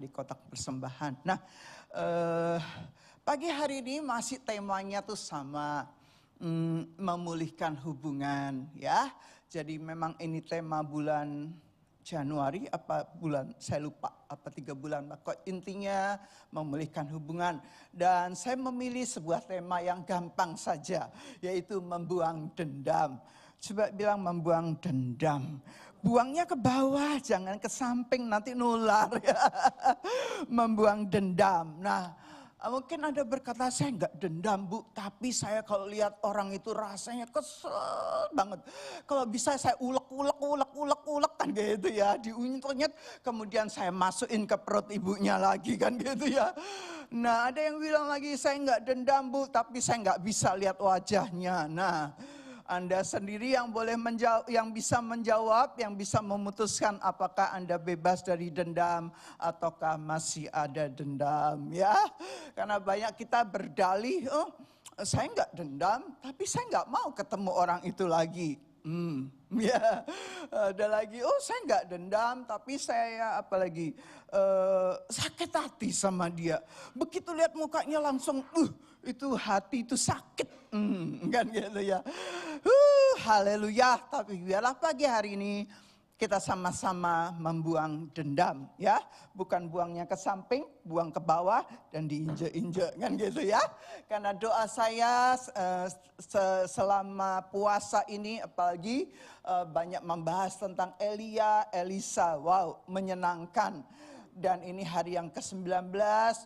di kotak persembahan. Nah, pagi hari ini masih temanya tuh sama, memulihkan hubungan ya. Jadi memang ini tema bulan Januari apa bulan, saya lupa, apa 3 bulan. Maka intinya memulihkan hubungan. Dan saya memilih sebuah tema yang gampang saja, yaitu membuang dendam. Coba bilang membuang dendam. Buangnya ke bawah, jangan ke samping, nanti nular. Membuang dendam. Nah, mungkin Anda berkata, saya enggak dendam Bu, tapi saya kalau lihat orang itu rasanya kesel banget. Kalau bisa saya ulek kan gitu ya, diunyet-unyet, kemudian saya masukin ke perut ibunya lagi kan gitu ya. Nah, ada yang bilang lagi, saya enggak dendam Bu, tapi saya enggak bisa lihat wajahnya. Nah, Anda sendiri yang boleh menjawab, yang bisa menjawab, yang bisa memutuskan apakah Anda bebas dari dendam ataukah masih ada dendam ya. Karena banyak kita berdalih, oh saya enggak dendam, tapi saya enggak mau ketemu orang itu lagi. Ya, ada lagi, oh saya enggak dendam, tapi saya apalagi sakit hati sama dia. Begitu lihat mukanya langsung, itu hati itu sakit, kan gitu ya. Haleluya. Tapi biarlah pagi hari ini kita sama-sama membuang dendam ya. Bukan buangnya ke samping, buang ke bawah dan diinjek-injek kan gitu ya. Karena doa saya selama puasa ini apalagi banyak membahas tentang Elia, Elisa. Wow, menyenangkan. Dan ini hari yang ke-19,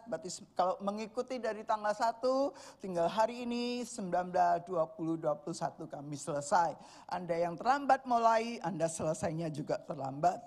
berarti kalau mengikuti dari tanggal 1, tinggal hari ini 19, 20, 21 kami selesai. Anda yang terlambat mulai, Anda selesainya juga terlambat.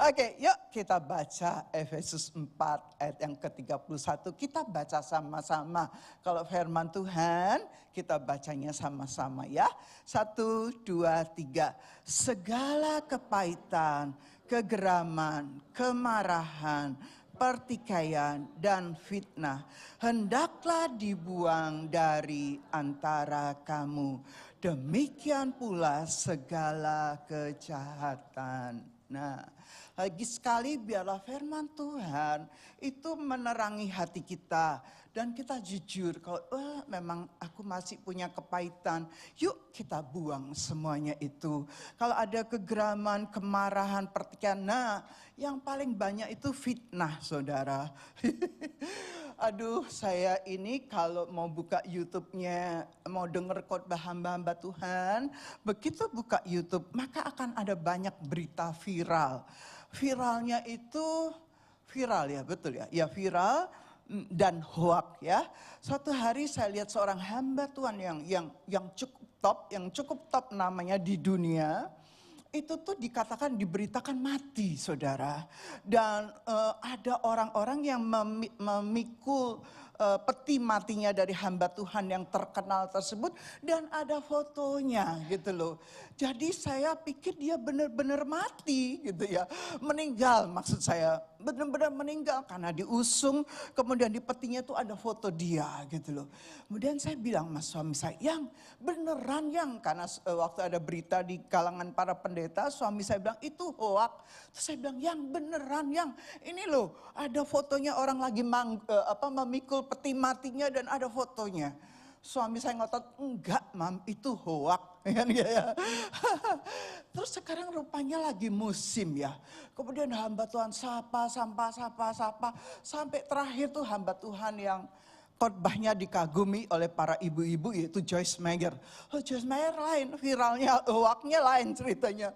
Oke, yuk kita baca Efesus 4 ayat yang ke-31. Kita baca sama-sama. Kalau firman Tuhan, kita bacanya sama-sama ya. 1, 2, 3. Segala kepahitan, kegeraman, kemarahan, pertikaian, dan fitnah hendaklah dibuang dari antara kamu. Demikian pula segala kejahatan. Nah, lagi sekali biarlah firman Tuhan itu menerangi hati kita. Dan kita jujur, kalau memang aku masih punya kepahitan, yuk kita buang semuanya itu. Kalau ada kegeraman, kemarahan, pertikaian, nah yang paling banyak itu fitnah saudara. Aduh, saya ini kalau mau buka YouTube-nya, mau denger khotbah hamba-hamba Tuhan, begitu buka YouTube, maka akan ada banyak berita viral. Viralnya itu, viral ya, betul ya? Ya viral dan hoak ya. Suatu hari saya lihat seorang hamba Tuhan yang cukup top namanya di dunia. Itu tuh dikatakan diberitakan mati saudara. Dan ada orang-orang yang memikul peti matinya dari hamba Tuhan yang terkenal tersebut. Dan ada fotonya gitu loh. Jadi saya pikir dia benar-benar mati gitu ya. Meninggal maksud saya. Benar-benar meninggal karena diusung. Kemudian di petinya tuh ada foto dia gitu loh. Kemudian saya bilang sama suami saya, yang beneran yang. Karena waktu ada berita di kalangan para pendeta, suami saya bilang itu hoak. Terus saya bilang yang beneran yang. Ini loh ada fotonya orang lagi memikul peti matinya dan ada fotonya. Suami saya ngotot, enggak mam itu hoak. Terus sekarang rupanya lagi musim ya. Kemudian hamba Tuhan sapa. Sampai terakhir tuh hamba Tuhan yang khotbahnya dikagumi oleh para ibu-ibu yaitu Joyce Meyer. Oh Joyce Meyer lain, viralnya, hoaknya lain ceritanya.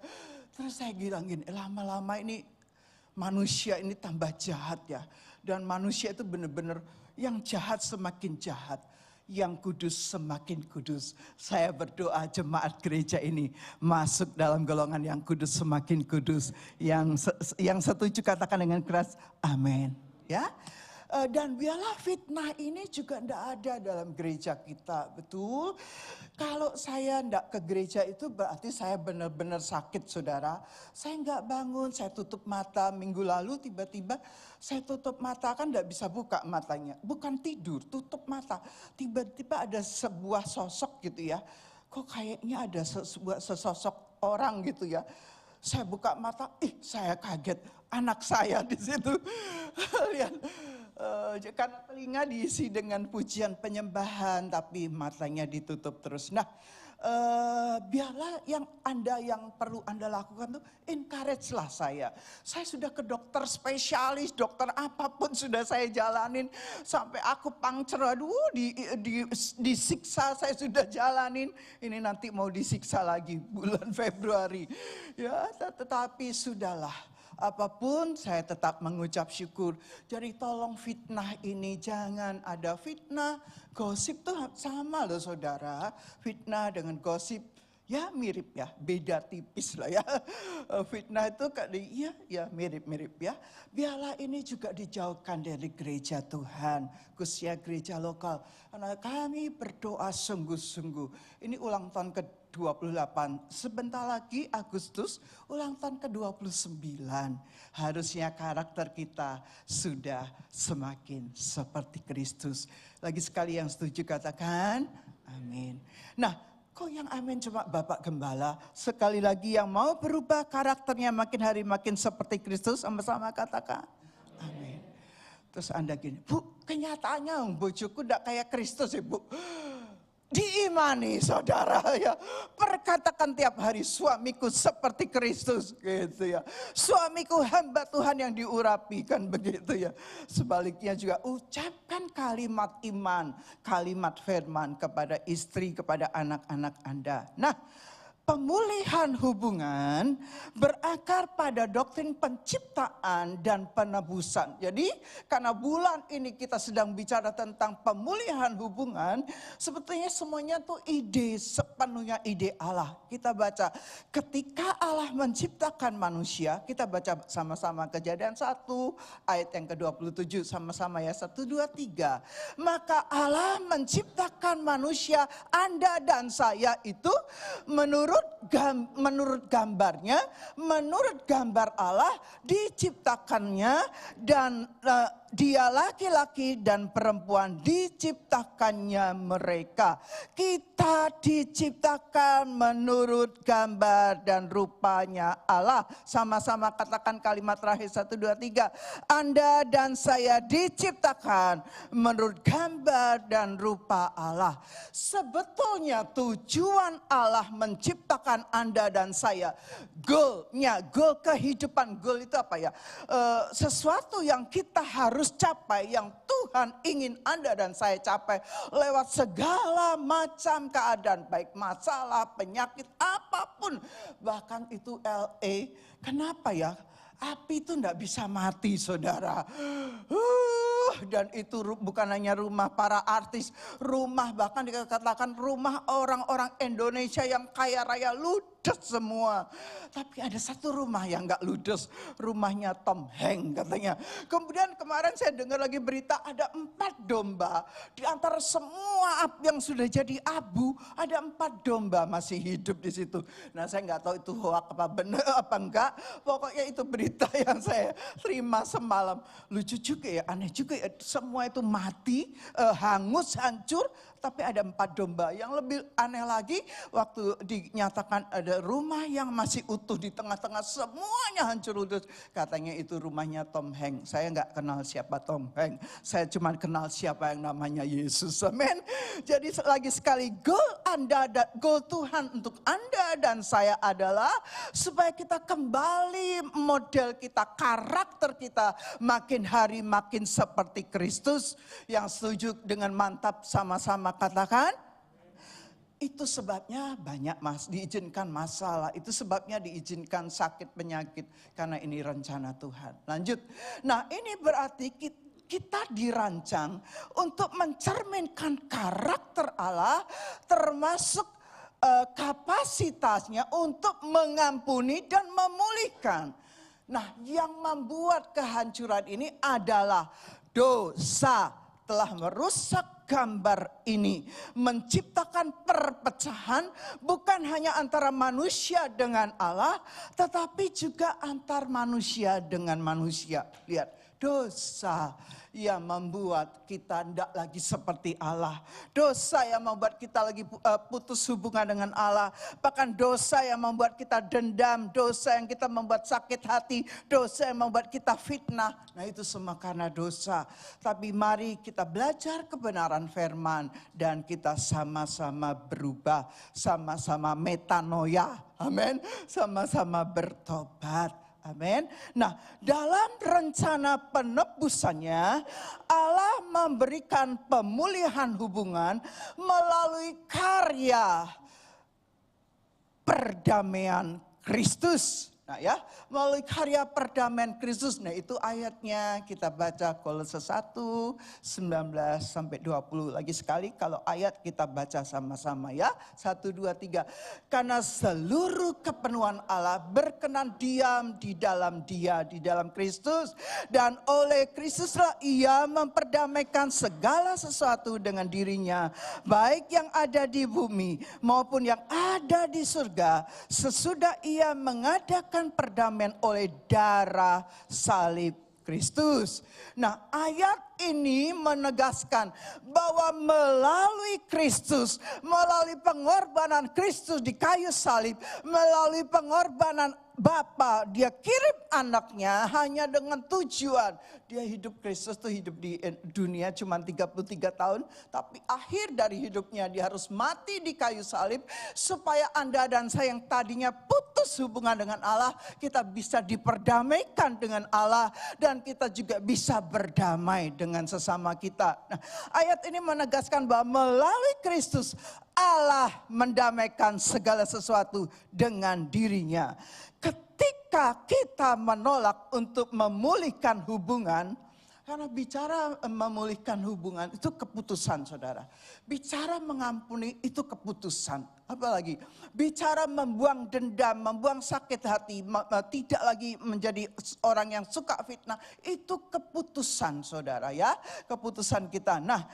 Terus saya bilang gini, lama-lama ini manusia ini tambah jahat ya. Dan manusia itu benar-benar yang jahat semakin jahat. Yang kudus semakin kudus. Saya berdoa jemaat gereja ini masuk dalam golongan yang kudus semakin kudus. Yang setuju katakan dengan keras, amin. Ya. Dan biarlah fitnah ini juga tidak ada dalam gereja kita, betul. Kalau saya tidak ke gereja itu berarti saya benar-benar sakit saudara. Saya nggak bangun, saya tutup mata. Minggu lalu tiba-tiba saya tutup mata, kan tidak bisa buka matanya. Bukan tidur, tutup mata. Tiba-tiba ada sebuah sosok gitu ya. Kok kayaknya ada sebuah sesosok orang gitu ya. Saya buka mata, saya kaget, anak saya di situ. Lihat, karena telinga diisi dengan pujian penyembahan, tapi matanya ditutup terus. Nah, biarlah yang perlu Anda lakukan tuh encourage lah saya. Saya sudah ke dokter spesialis, dokter apapun sudah saya jalanin. Sampai aku puncture, aduh disiksa saya sudah jalanin. Ini nanti mau disiksa lagi bulan Februari. Ya, tetapi sudahlah. Apapun saya tetap mengucap syukur. Jadi tolong fitnah ini jangan ada fitnah. Gosip tuh sama loh saudara. Fitnah dengan gosip ya mirip ya, beda tipis lah ya. Fitnah itu ya mirip-mirip ya. Biarlah ini juga dijauhkan dari gereja Tuhan, khususnya gereja lokal. Karena kami berdoa sungguh-sungguh. Ini ulang tahun ke-28, sebentar lagi Agustus ulang tahun ke-29. Harusnya karakter kita sudah semakin seperti Kristus. Lagi sekali yang setuju katakan amin. Nah, kok yang amin cuma Bapak Gembala? Sekali lagi yang mau berubah karakternya makin hari makin seperti Kristus, sama-sama katakan amin. Terus Anda gini, Bu, kenyataannya bojoku enggak kayak Kristus ya Bu. Diimani saudara ya. Perkatakan tiap hari suamiku seperti Kristus gitu ya. Suamiku hamba Tuhan yang diurapi kan begitu ya. Sebaliknya juga ucapkan kalimat iman, kalimat firman kepada istri, kepada anak-anak Anda. Nah, pemulihan hubungan berakar pada doktrin penciptaan dan penebusan. Jadi karena bulan ini kita sedang bicara tentang pemulihan hubungan, sebetulnya semuanya tuh sepenuhnya ide Allah. Kita baca ketika Allah menciptakan manusia, kita baca sama-sama Kejadian 1 ayat yang ke-27 sama-sama ya, 1, 2, 3. Maka Allah menciptakan manusia, Anda dan saya itu menurut gambarnya, menurut gambar Allah diciptakannya, dan dia laki-laki dan perempuan diciptakannya mereka. Kita diciptakan menurut gambar dan rupanya Allah. Sama-sama katakan kalimat terakhir 1, 2, 3. Anda dan saya diciptakan menurut gambar dan rupa Allah. Sebetulnya tujuan Allah menciptakan Anda dan saya, goal kehidupan. Goal itu apa ya? Sesuatu yang kita harus capai, yang Tuhan ingin Anda dan saya capai lewat segala macam keadaan, baik masalah, penyakit, apapun. Bahkan itu LA, kenapa ya? Api itu enggak bisa mati saudara. Dan itu bukan hanya rumah para artis, rumah bahkan dikatakan rumah orang-orang Indonesia yang kaya raya ludes semua. Tapi ada satu rumah yang enggak ludes, rumahnya Tom Hanks katanya. Kemudian kemarin saya dengar lagi berita ada 4 domba. Di antara semua yang sudah jadi abu, ada 4 domba masih hidup di situ. Nah saya enggak tahu itu hoax apa benar apa enggak. Pokoknya itu berita yang saya terima semalam. Lucu juga ya, aneh juga ya. Semua itu mati, hangus, hancur. Tapi ada 4 domba. Yang lebih aneh lagi, waktu dinyatakan ada rumah yang masih utuh di tengah-tengah semuanya hancur ludus. Katanya itu rumahnya Tom Hanks. Saya nggak kenal siapa Tom Hanks. Saya cuma kenal siapa yang namanya Yesus. Amin. Jadi lagi sekali, goal Tuhan untuk Anda dan saya adalah supaya kita kembali model kita, karakter kita makin hari makin seperti Kristus. Yang setuju dengan mantap sama-sama katakan. Itu sebabnya banyak diizinkan masalah. Itu sebabnya diizinkan sakit penyakit. Karena ini rencana Tuhan. Lanjut. Nah ini berarti kita dirancang untuk mencerminkan karakter Allah. Termasuk kapasitasnya untuk mengampuni dan memulihkan. Nah yang membuat kehancuran ini adalah dosa telah merusak gambar ini menciptakan perpecahan bukan hanya antara manusia dengan Allah, tetapi juga antar manusia dengan manusia. Lihat, dosa yang membuat kita tidak lagi seperti Allah. Dosa yang membuat kita lagi putus hubungan dengan Allah. Bahkan dosa yang membuat kita dendam. Dosa yang kita membuat sakit hati. Dosa yang membuat kita fitnah. Nah itu semua karena dosa. Tapi mari kita belajar kebenaran firman. Dan kita sama-sama berubah. Sama-sama metanoia. Amin. Sama-sama bertobat. Amin. Nah, dalam rencana penebusannya, Allah memberikan pemulihan hubungan melalui karya perdamaian Kristus. Nah ya, melalui karya perdamaian Kristus. Nah itu ayatnya kita baca Kolose 1, 19 sampai 20. Lagi sekali kalau ayat kita baca sama-sama ya. 1, 2, 3. Karena seluruh kepenuhan Allah berkenan diam di dalam Dia, di dalam Kristus. Dan oleh Kristuslah Ia memperdamaikan segala sesuatu dengan dirinya. Baik yang ada di bumi maupun yang ada di surga. Sesudah Ia mengadakan perdamaian oleh darah salib Kristus. Nah, ayat ini menegaskan bahwa melalui Kristus, melalui pengorbanan Kristus di kayu salib, melalui pengorbanan Bapa, dia kirim anaknya hanya dengan tujuan. Dia hidup, Kristus tuh hidup di dunia cuma 33 tahun. Tapi akhir dari hidupnya dia harus mati di kayu salib. Supaya Anda dan saya yang tadinya putus hubungan dengan Allah, kita bisa diperdamaikan dengan Allah. Dan kita juga bisa berdamai dengan sesama kita. Nah, ayat ini menegaskan bahwa melalui Kristus Allah mendamaikan segala sesuatu dengan dirinya. Ketika kita menolak untuk memulihkan hubungan, karena bicara memulihkan hubungan itu keputusan saudara. Bicara mengampuni itu keputusan. Apalagi bicara membuang dendam, membuang sakit hati, tidak lagi menjadi orang yang suka fitnah. Itu keputusan saudara ya. Keputusan kita. Nah,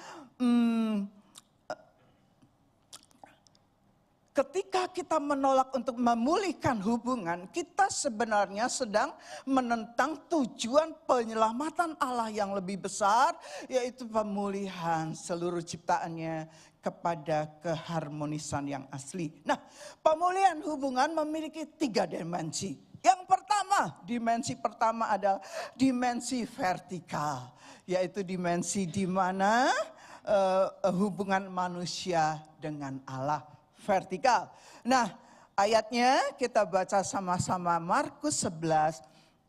ketika kita menolak untuk memulihkan hubungan, kita sebenarnya sedang menentang tujuan penyelamatan Allah yang lebih besar, yaitu pemulihan seluruh ciptaannya kepada keharmonisan yang asli. Nah, pemulihan hubungan memiliki 3 dimensi. Yang pertama, dimensi pertama adalah dimensi vertikal, yaitu dimensi di mana hubungan manusia dengan Allah. Vertikal. Nah, ayatnya kita baca sama-sama Markus 11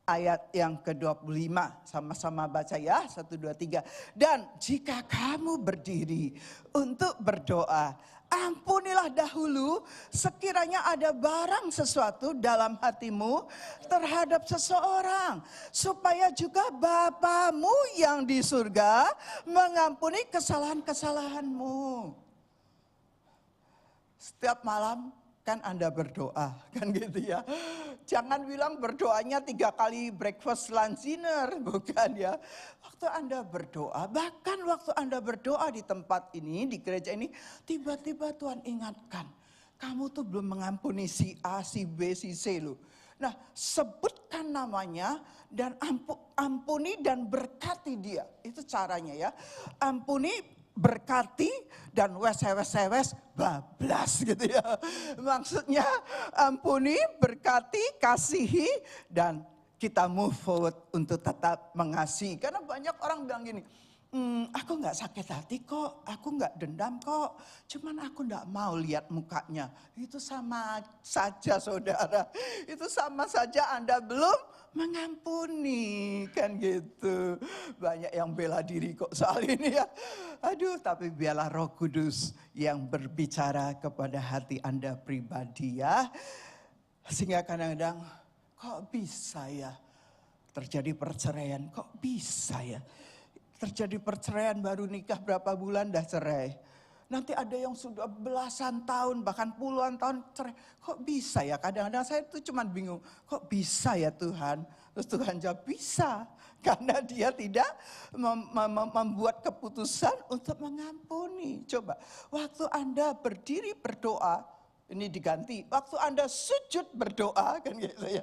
ayat yang ke-25. Sama-sama baca ya, 1, 2, 3. Dan jika kamu berdiri untuk berdoa, ampunilah dahulu sekiranya ada barang sesuatu dalam hatimu terhadap seseorang. Supaya juga Bapamu yang di surga mengampuni kesalahan-kesalahanmu. Setiap malam kan Anda berdoa, kan gitu ya. Jangan bilang berdoanya 3 kali breakfast, lunch, dinner, bukan ya. Waktu Anda berdoa, bahkan waktu Anda berdoa di tempat ini, di gereja ini, tiba-tiba Tuhan ingatkan, kamu tuh belum mengampuni si A, si B, si C loh. Nah, sebutkan namanya dan ampuni dan berkati dia. Itu caranya ya. Ampuni, berkati, dan wes bablas gitu ya. Maksudnya ampuni, berkati, kasihi, dan kita move forward untuk tetap mengasihi. Karena banyak orang bilang gini, aku gak sakit hati kok, aku gak dendam kok, cuman aku gak mau lihat mukanya. Itu sama saja saudara, itu sama saja Anda belum mengampuni, kan gitu. Banyak yang bela diri kok soal ini ya. Aduh, tapi biarlah Roh Kudus yang berbicara kepada hati Anda pribadi ya. Sehingga kadang-kadang kok bisa ya terjadi perceraian, kok bisa ya. Terjadi perceraian baru nikah berapa bulan dah cerai. Nanti ada yang sudah belasan tahun, bahkan puluhan tahun cerai. Kok bisa ya? Kadang-kadang saya tuh cuma bingung, kok bisa ya Tuhan? Terus Tuhan jawab, bisa. Karena dia tidak membuat keputusan untuk mengampuni. Coba, waktu Anda berdiri berdoa, ini diganti. Waktu Anda sujud berdoa, kan gitu ya.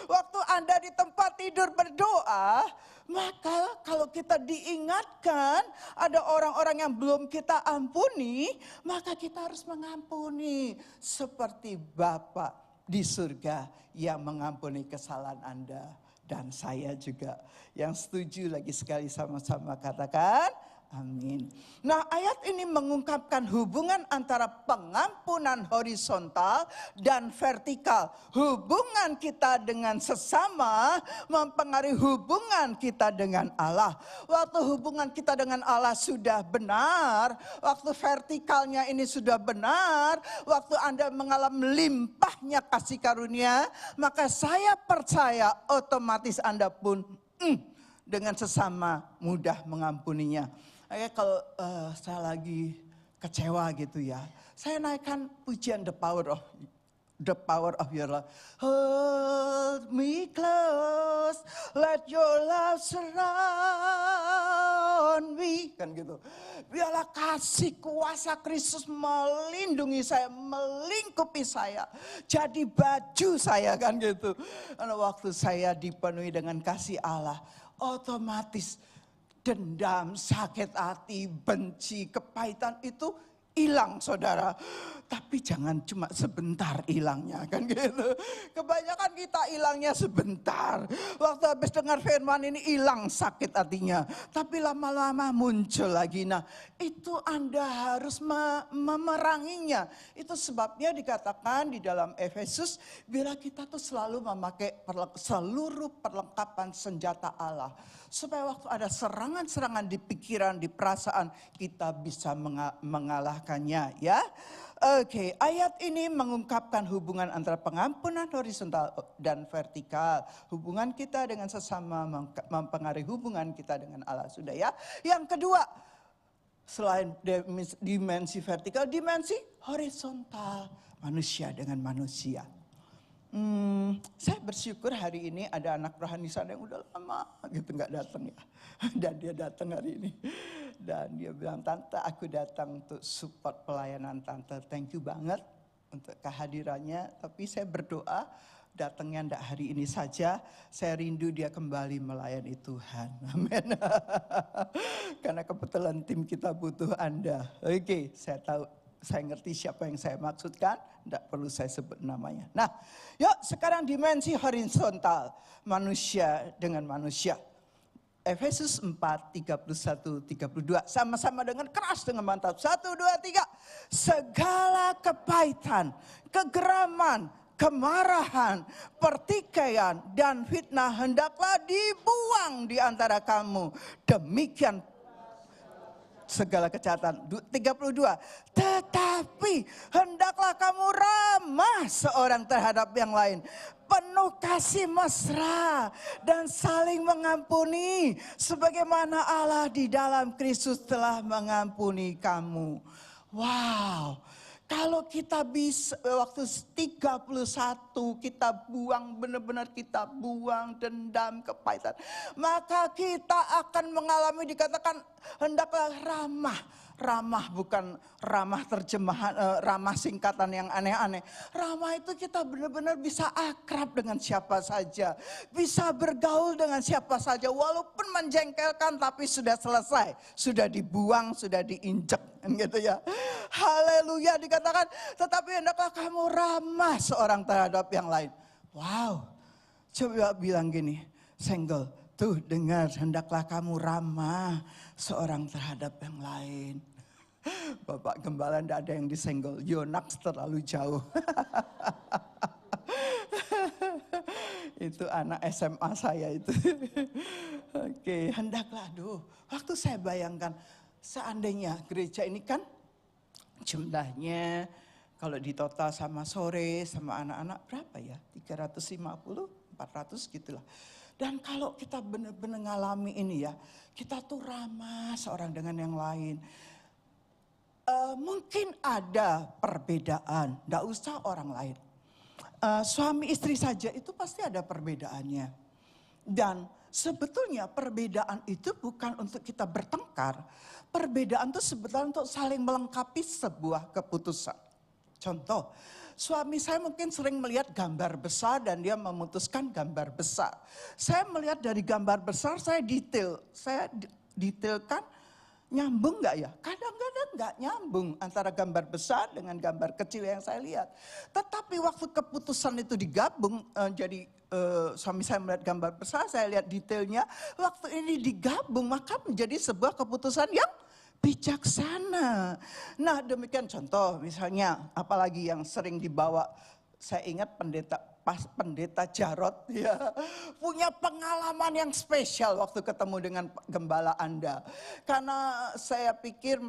Waktu Anda di tempat tidur berdoa, maka kalau kita diingatkan ada orang-orang yang belum kita ampuni, maka kita harus mengampuni. Seperti Bapa di surga yang mengampuni kesalahan Anda. Dan saya juga yang setuju lagi sekali sama-sama katakan amin. Nah, ayat ini mengungkapkan hubungan antara pengampunan horizontal dan vertikal. Hubungan kita dengan sesama mempengaruhi hubungan kita dengan Allah. Waktu hubungan kita dengan Allah sudah benar, waktu vertikalnya ini sudah benar, waktu Anda mengalami limpahnya kasih karunia, maka saya percaya otomatis Anda pun dengan sesama mudah mengampuninya. Kalau saya lagi kecewa gitu ya, saya naikkan pujian the power of your love. Hold me close, let your love surround me, kan gitu. Biarlah kasih kuasa Kristus melindungi saya, melingkupi saya, jadi baju saya, kan gitu. Karena waktu saya dipenuhi dengan kasih Allah, otomatis dendam, sakit hati, benci, kepahitan itu hilang, saudara. Tapi jangan cuma sebentar hilangnya, kan gitu. Kebanyakan kita hilangnya sebentar. Waktu habis dengar firman ini hilang sakit hatinya. Tapi lama-lama muncul lagi. Nah, itu Anda harus memeranginya. Itu sebabnya dikatakan di dalam Efesus, bila kita tuh selalu memakai seluruh perlengkapan senjata Allah. Supaya waktu ada serangan-serangan di pikiran, di perasaan, kita bisa mengalahkannya, ya. Oke, ayat ini mengungkapkan hubungan antara pengampunan horizontal dan vertikal. Hubungan kita dengan sesama mempengaruhi hubungan kita dengan Allah. Sudah ya. Yang kedua, selain dimensi vertikal, dimensi horizontal. Manusia dengan manusia. Saya bersyukur hari ini ada anak rohani saya yang udah lama gitu nggak datang ya. Dan dia datang hari ini. Dan dia bilang, "Tante, aku datang untuk support pelayanan Tante. Thank you banget untuk kehadirannya. Tapi saya berdoa datangnya enggak hari ini saja. Saya rindu dia kembali melayani Tuhan." Amin. Karena kebetulan tim kita butuh Anda. Oke, saya tahu. Saya ngerti siapa yang saya maksudkan, tidak perlu saya sebut namanya. Nah, yuk sekarang dimensi horizontal, manusia dengan manusia. Efesus 4, 31, 32. Sama-sama dengan keras, dengan mantap. 1, 2, 3. Segala kepahitan, kegeraman, kemarahan, pertikaian, dan fitnah hendaklah dibuang di antara kamu. Demikian segala kejahatan. 32. Tetapi hendaklah kamu ramah seorang terhadap yang lain, penuh kasih mesra dan saling mengampuni, sebagaimana Allah di dalam Kristus telah mengampuni kamu. Wow. Kalau kita bisa waktu 31 kita buang, benar-benar kita buang dendam, kepahitan. Maka kita akan mengalami, dikatakan hendaklah ramah. Ramah bukan ramah terjemahan, ramah singkatan yang aneh-aneh. Ramah itu kita benar-benar bisa akrab dengan siapa saja. Bisa bergaul dengan siapa saja. Walaupun menjengkelkan tapi sudah selesai. Sudah dibuang, sudah diinjek. Gitu ya. Haleluya, dikatakan tetapi hendaklah kamu ramah seorang terhadap yang lain. Wow. Coba bilang gini, senggol. Tuh dengar, hendaklah kamu ramah seorang terhadap yang lain. Bapak Gembala tidak ada yang disenggol. Yonax terlalu jauh. Itu anak SMA saya itu. Oke, hendaklah. Aduh, waktu saya bayangkan seandainya gereja ini kan jumlahnya kalau di total sama sore sama anak-anak berapa ya? 350, 400 gitulah. Dan kalau kita benar-benar ngalami ini ya, kita tuh ramah seorang dengan yang lain. Mungkin ada perbedaan, enggak usah orang lain. Suami istri saja itu pasti ada perbedaannya. Dan sebetulnya perbedaan itu bukan untuk kita bertengkar. Perbedaan itu sebetulnya untuk saling melengkapi sebuah keputusan. Contoh, suami saya mungkin sering melihat gambar besar dan dia memutuskan gambar besar. Saya melihat dari gambar besar, saya detailkan, nyambung nggak ya? Kadang-kadang nggak nyambung antara gambar besar dengan gambar kecil yang saya lihat. Tetapi waktu keputusan itu digabung, suami saya melihat gambar besar, saya lihat detailnya. Waktu ini digabung, maka menjadi sebuah keputusan yang bijaksana. Nah demikian contoh, misalnya apalagi yang sering dibawa. Saya ingat pendeta Jarot ya, punya pengalaman yang spesial waktu ketemu dengan gembala Anda. Karena saya pikir,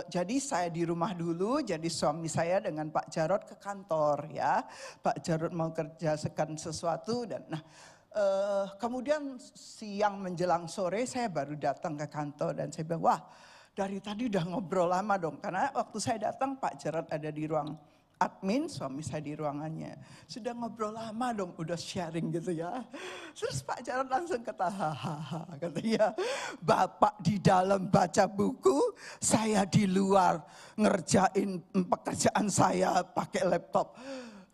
jadi saya di rumah dulu, jadi suami saya dengan Pak Jarot ke kantor ya. Pak Jarot mau kerjakan sesuatu dan kemudian siang menjelang sore saya baru datang ke kantor dan saya bilang, wah dari tadi udah ngobrol lama dong. Karena waktu saya datang Pak Jarot ada di ruang admin, suami saya di ruangannya. Sudah ngobrol lama dong, udah sharing gitu ya. Terus Pak Jarot langsung kata, hahaha, katanya, Bapak di dalam baca buku, saya di luar ngerjain pekerjaan saya pakai laptop.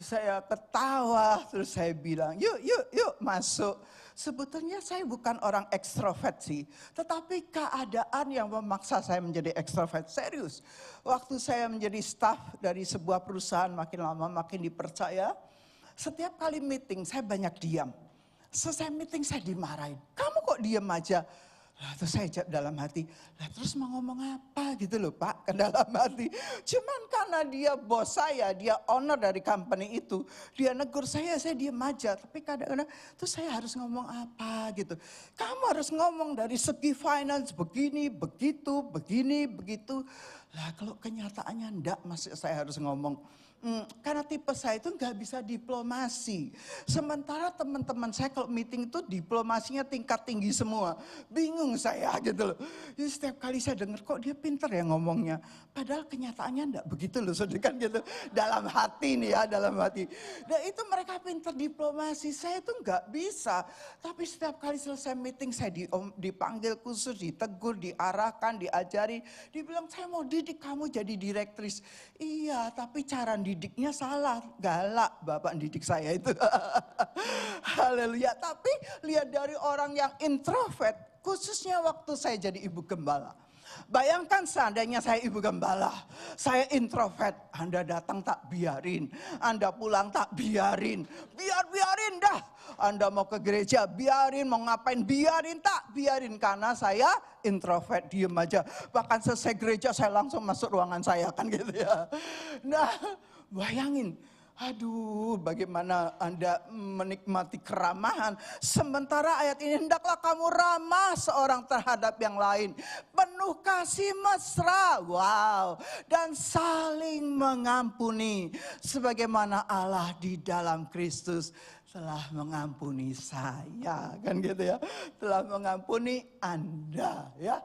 Saya ketawa, terus saya bilang, yuk masuk. Sebetulnya saya bukan orang ekstrovert sih, tetapi keadaan yang memaksa saya menjadi ekstrovert. Serius, waktu saya menjadi staf dari sebuah perusahaan makin lama makin dipercaya, setiap kali meeting saya banyak diam. Selesai meeting saya dimarahin, kamu kok diam aja? Terus saya jawab dalam hati, terus mau ngomong apa gitu loh Pak, ke dalam hati. Cuman karena dia bos saya, dia owner dari company itu, dia negur saya diam aja. Tapi kadang-kadang terus saya harus ngomong apa gitu. Kamu harus ngomong dari segi finance begini, begitu, begini, begitu. Lah kalau kenyataannya enggak, masih saya harus ngomong. Karena tipe saya itu nggak bisa diplomasi. Sementara teman-teman saya kalau meeting itu diplomasinya tingkat tinggi semua. Bingung saya gitu loh. Jadi setiap kali saya dengar kok dia pintar ya ngomongnya. Padahal kenyataannya enggak begitu loh, saudara kan gitu. Dalam hati nih ya, dalam hati. Dan itu mereka pintar diplomasi, saya itu nggak bisa. Tapi setiap kali selesai meeting saya dipanggil khusus, ditegur, diarahkan, diajari. Dibilang saya mau didik kamu jadi direktris. Iya, tapi cara didiknya salah, galak bapak didik saya itu. Haleluya. Tapi lihat dari orang yang introvert, khususnya waktu saya jadi ibu gembala. Bayangkan seandainya saya ibu gembala, saya introvert, Anda datang tak biarin, Anda pulang tak biarin, biarin dah. Anda mau ke gereja biarin, mau ngapain biarin, tak biarin. Karena saya introvert, diem aja. Bahkan selesai gereja saya langsung masuk ruangan saya kan gitu ya. Nah bayangin, aduh bagaimana Anda menikmati keramahan. Sementara ayat ini, hendaklah kamu ramah seorang terhadap yang lain. Penuh kasih mesra, wow. Dan saling mengampuni. Sebagaimana Allah di dalam Kristus telah mengampuni saya. Kan gitu ya. Telah mengampuni Anda ya.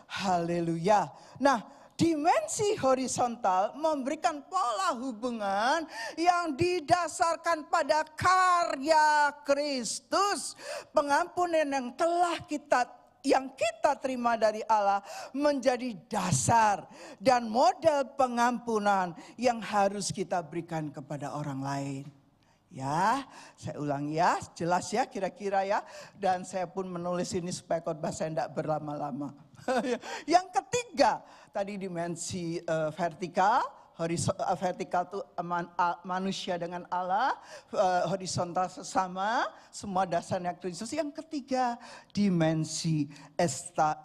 Haleluya. Nah, dimensi horizontal memberikan pola hubungan yang didasarkan pada karya Kristus. Pengampunan yang kita terima dari Allah menjadi dasar dan model pengampunan yang harus kita berikan kepada orang lain. Ya, saya ulang ya, jelas ya kira-kira ya. Dan saya pun menulis ini supaya khotbah saya tidak berlama-lama. Yang ketiga, tadi dimensi vertikal. Vertikal itu manusia dengan Allah, horizontal sesama, semua dasarnya Kristus. Yang ketiga, dimensi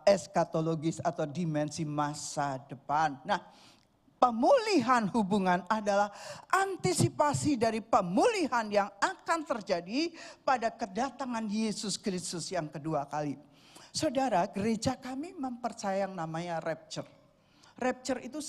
eskatologis atau dimensi masa depan. Nah, pemulihan hubungan adalah antisipasi dari pemulihan yang akan terjadi pada kedatangan Yesus Kristus yang kedua kali. Saudara, gereja kami mempercayai yang namanya rapture. Rapture itu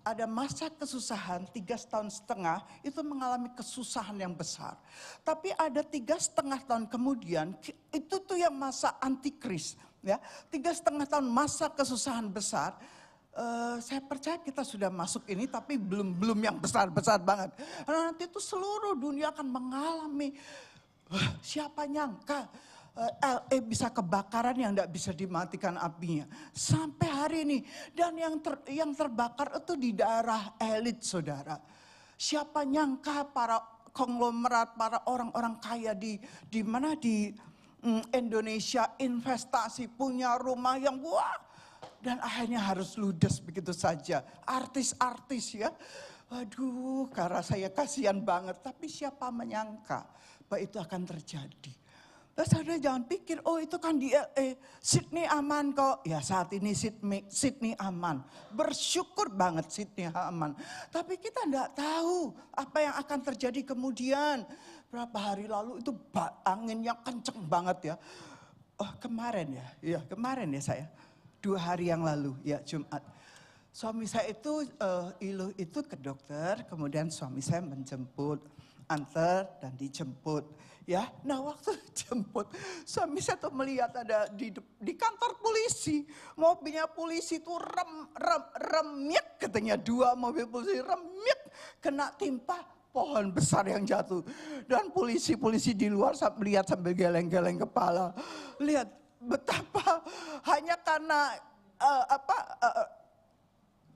ada masa kesusahan 3,5 tahun itu mengalami kesusahan yang besar. Tapi ada 3,5 tahun kemudian itu tuh yang masa antikris. Ya, 3,5 tahun masa kesusahan besar. Saya percaya kita sudah masuk ini tapi belum yang besar-besar banget. Karena nanti itu seluruh dunia akan mengalami, siapa nyangka LA bisa kebakaran yang tidak bisa dimatikan apinya. Sampai hari ini. Dan yang terbakar itu di daerah elit, saudara. Siapa nyangka para konglomerat, para orang-orang kaya di mana di Indonesia investasi, punya rumah yang wah. Dan akhirnya harus ludes begitu saja. Artis-artis ya. Waduh, karena saya kasihan banget. Tapi siapa menyangka bahwa itu akan terjadi. Terus saudara jangan pikir, oh itu kan di LA, Sydney aman kok. Ya saat ini Sydney aman. Bersyukur banget Sydney aman. Tapi kita enggak tahu apa yang akan terjadi kemudian. Berapa hari lalu itu anginnya kenceng banget ya. Oh kemarin ya saya. 2 hari yang lalu, ya Jumat. Suami saya itu, Iluh itu ke dokter, kemudian suami saya menjemput, antar dan dijemput. Ya, nah waktu jemput, suami saya tuh melihat ada di kantor polisi, mobilnya polisi itu remyek katanya, 2 mobil polisi remyek, kena timpa pohon besar yang jatuh. Dan polisi-polisi di luar melihat sambil geleng-geleng kepala. Lihat. Betapa hanya karena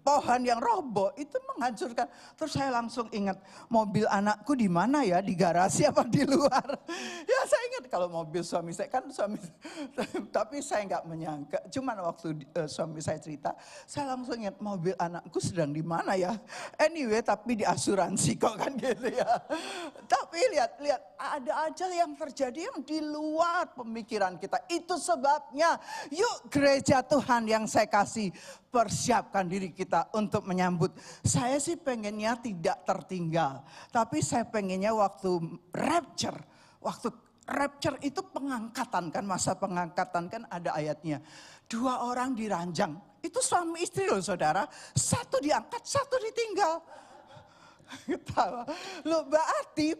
pohon yang roboh itu menghancurkan. Terus saya langsung ingat mobil anakku di mana ya, di garasi apa di luar. Ya saya ingat kalau mobil suami saya kan tapi saya nggak menyangka. Cuman waktu suami saya cerita, saya langsung ingat mobil anakku sedang di mana ya. Anyway tapi di asuransi kok kan gitu ya. Tapi lihat ada aja yang terjadi yang di luar pemikiran kita. Itu sebabnya yuk gereja Tuhan yang saya kasih, persiapkan diri kita untuk menyambut. Saya sih pengennya tidak tertinggal. Tapi saya pengennya waktu rapture. Waktu rapture itu pengangkatan kan, masa pengangkatan kan ada ayatnya. 2 orang diranjang. Itu suami istri loh saudara. 1 diangkat, 1 ditinggal. Ketawa. Loh berarti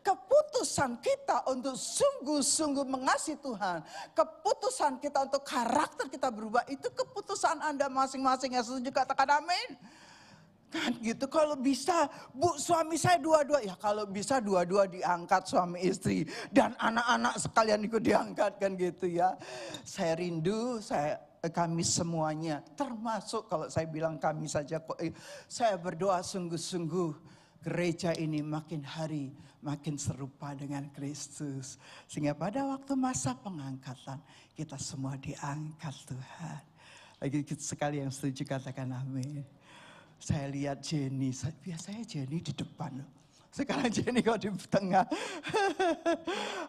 keputusan kita untuk sungguh-sungguh mengasihi Tuhan. Keputusan kita untuk karakter kita berubah. Itu keputusan Anda masing-masing. Yang setuju katakan amin. Kan gitu, kalau bisa bu suami saya 2-2. Ya kalau bisa 2-2 diangkat suami istri. Dan anak-anak sekalian ikut diangkat kan gitu ya. Saya rindu, kami semuanya, termasuk kalau saya bilang kami saja kok, saya berdoa sungguh-sungguh gereja ini makin hari makin serupa dengan Kristus. Sehingga pada waktu masa pengangkatan kita semua diangkat Tuhan. Lagi sekali yang setuju katakan amin. Saya lihat Jenny, biasanya Jenny di depan loh. Sekarang Jenny kok di tengah.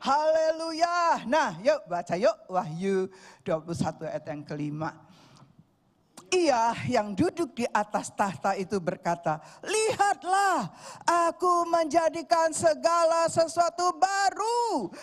Haleluya. Nah yuk baca yuk Wahyu 21 ayat yang kelima. Ia yang duduk di atas tahta itu berkata, lihatlah aku menjadikan segala sesuatu baru.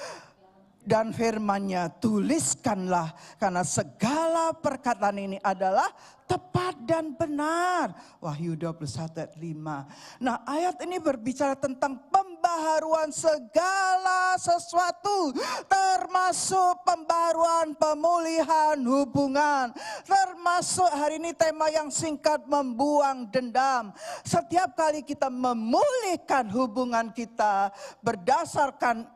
Dan firman-Nya tuliskanlah karena segala perkataan ini adalah tepat dan benar. Wahyu 21 ayat 5. Nah ayat ini berbicara tentang pembaharuan segala sesuatu. Termasuk pembaharuan pemulihan hubungan. Termasuk hari ini tema yang singkat membuang dendam. Setiap kali kita memulihkan hubungan kita berdasarkan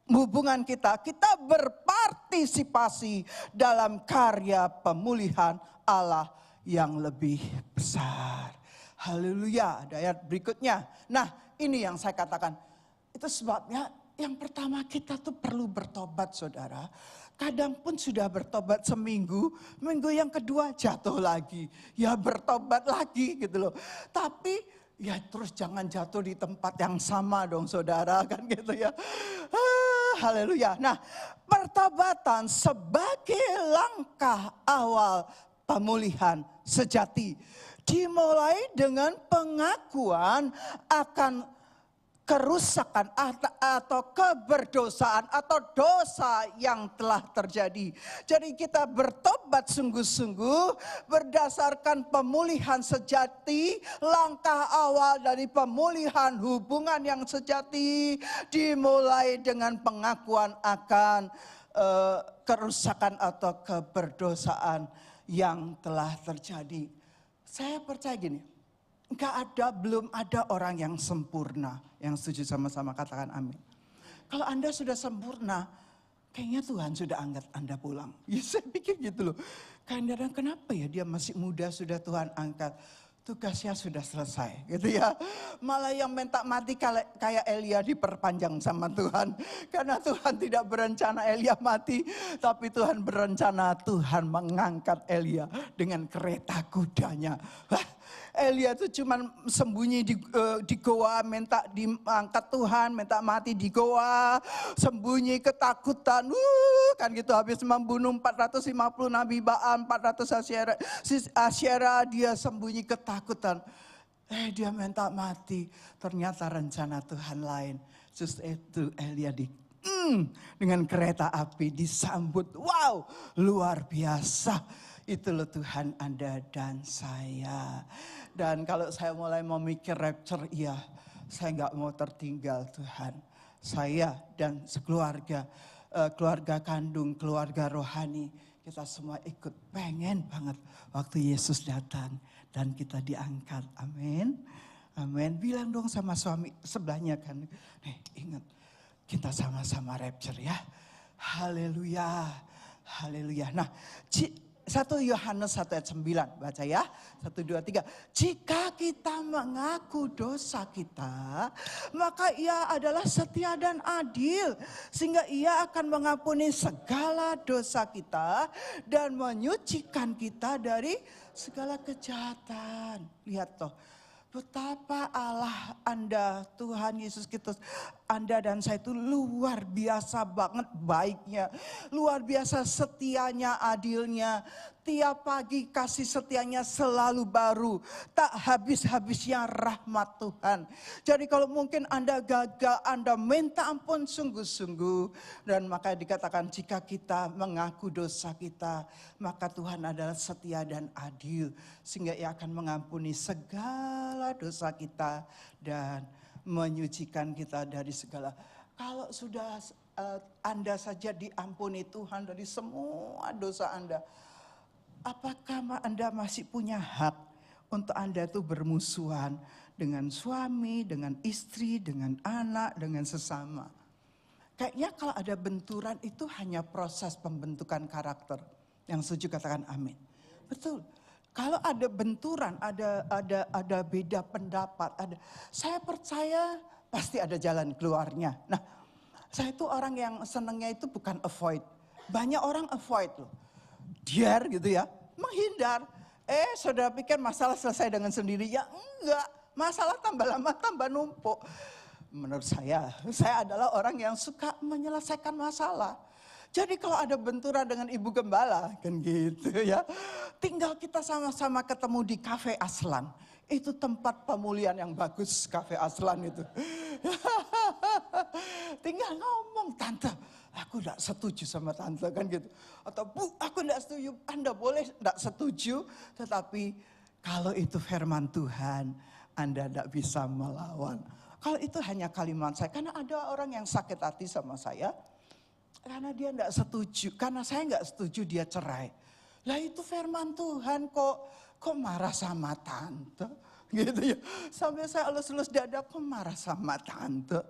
hubungan kita berpartisipasi dalam karya pemulihan Allah yang lebih besar. Haleluya. Ada ayat berikutnya. Nah ini yang saya katakan. Itu sebabnya yang pertama kita tuh perlu bertobat saudara. Kadang pun sudah bertobat seminggu, minggu yang kedua jatuh lagi. Ya bertobat lagi gitu loh. Tapi ya terus jangan jatuh di tempat yang sama dong saudara kan gitu ya. Haleluya. Nah, pertobatan sebagai langkah awal pemulihan sejati dimulai dengan pengakuan akan kerusakan atau keberdosaan atau dosa yang telah terjadi. Jadi kita bertobat sungguh-sungguh berdasarkan pemulihan sejati. Langkah awal dari pemulihan hubungan yang sejati dimulai dengan pengakuan akan kerusakan atau keberdosaan yang telah terjadi. Saya percaya gini, belum ada orang yang sempurna. Yang setuju sama-sama katakan amin. Kalau Anda sudah sempurna, kayaknya Tuhan sudah angkat Anda pulang. Ya saya pikir gitu loh. Kadang-kadang kenapa ya dia masih muda sudah Tuhan angkat. Tugasnya sudah selesai gitu ya. Malah yang minta mati kayak Elia diperpanjang sama Tuhan. Karena Tuhan tidak berencana Elia mati. Tapi Tuhan berencana Tuhan mengangkat Elia dengan kereta kudanya. Wah, Elia itu cuma sembunyi di goa, minta diangkat Tuhan, minta mati di goa, sembunyi ketakutan, kan gitu habis membunuh 450 Nabi Baal, 400 Asyera, dia sembunyi ketakutan. Dia minta mati, ternyata rencana Tuhan lain. Just itu Elia dengan kereta api disambut, wow luar biasa. Itu loh Tuhan Anda dan saya. Dan kalau saya mulai memikir rapture, iya saya nggak mau tertinggal Tuhan. Saya dan sekeluarga, keluarga kandung, keluarga rohani, kita semua ikut pengen banget waktu Yesus datang dan kita diangkat. Amin. Amin. Bilang dong sama suami sebelahnya kan. Nih ingat, kita sama-sama rapture ya. Haleluya. Haleluya. Nah, 1 Yohanes 1 ayat 9, baca ya. 1, 2, 3. Jika kita mengaku dosa kita, maka ia adalah setia dan adil. Sehingga ia akan mengampuni segala dosa kita dan menyucikan kita dari segala kejahatan. Lihat toh. Betapa Allah Anda, Tuhan Yesus Kristus, Anda dan saya itu luar biasa banget baiknya. Luar biasa setianya, adilnya. Tiap pagi kasih setianya selalu baru. Tak habis-habisnya rahmat Tuhan. Jadi kalau mungkin Anda gagal, Anda minta ampun sungguh-sungguh. Dan maka dikatakan jika kita mengaku dosa kita, maka Tuhan adalah setia dan adil. Sehingga ia akan mengampuni segala dosa kita dan menyucikan kita dari segala. Kalau sudah Anda saja diampuni Tuhan dari semua dosa Anda, apakah Anda masih punya hak untuk Anda itu bermusuhan dengan suami, dengan istri, dengan anak, dengan sesama? Kayaknya kalau ada benturan itu hanya proses pembentukan karakter. Yang setuju katakan amin. Betul. Kalau ada benturan, ada beda pendapat, saya percaya pasti ada jalan keluarnya. Nah, saya itu orang yang senangnya itu bukan avoid. Banyak orang avoid loh. Diar gitu ya, menghindar. Saudara pikir masalah selesai dengan sendirinya? Enggak, masalah tambah lama tambah numpuk. Menurut saya adalah orang yang suka menyelesaikan masalah. Jadi kalau ada benturan dengan ibu gembala, kan gitu ya. Tinggal kita sama-sama ketemu di Cafe Aslan. Itu tempat pemulihan yang bagus, Cafe Aslan itu. Tinggal ngomong, tante, aku tidak setuju sama tante kan gitu. Atau bu, aku tidak setuju, Anda boleh tidak setuju. Tetapi kalau itu firman Tuhan, Anda tidak bisa melawan. Kalau itu hanya kalimat saya, karena ada orang yang sakit hati sama saya. Karena dia tidak setuju, karena saya nggak setuju dia cerai. Lah itu firman Tuhan kok marah sama tante. Gitu ya. Sampai saya elus-elus dada, kok marah sama tante.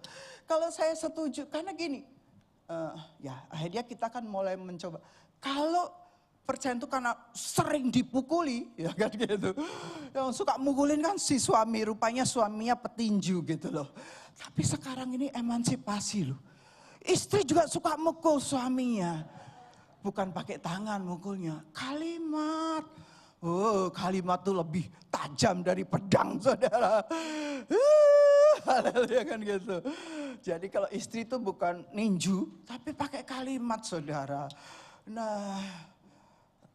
Kalau saya setuju, karena gini. Ya akhirnya kita kan mulai mencoba. Kalau percaya itu karena sering dipukuli, ya kan gitu. Yang suka mukulin kan si suami, rupanya suaminya petinju gitu loh. Tapi sekarang ini emansipasi loh. Istri juga suka mukul suaminya. Bukan pakai tangan mukulnya, kalimat. Kalimat itu lebih tajam dari pedang, saudara. Haleluya kan gitu. Jadi kalau istri itu bukan ninju, tapi pakai kalimat, saudara. Nah,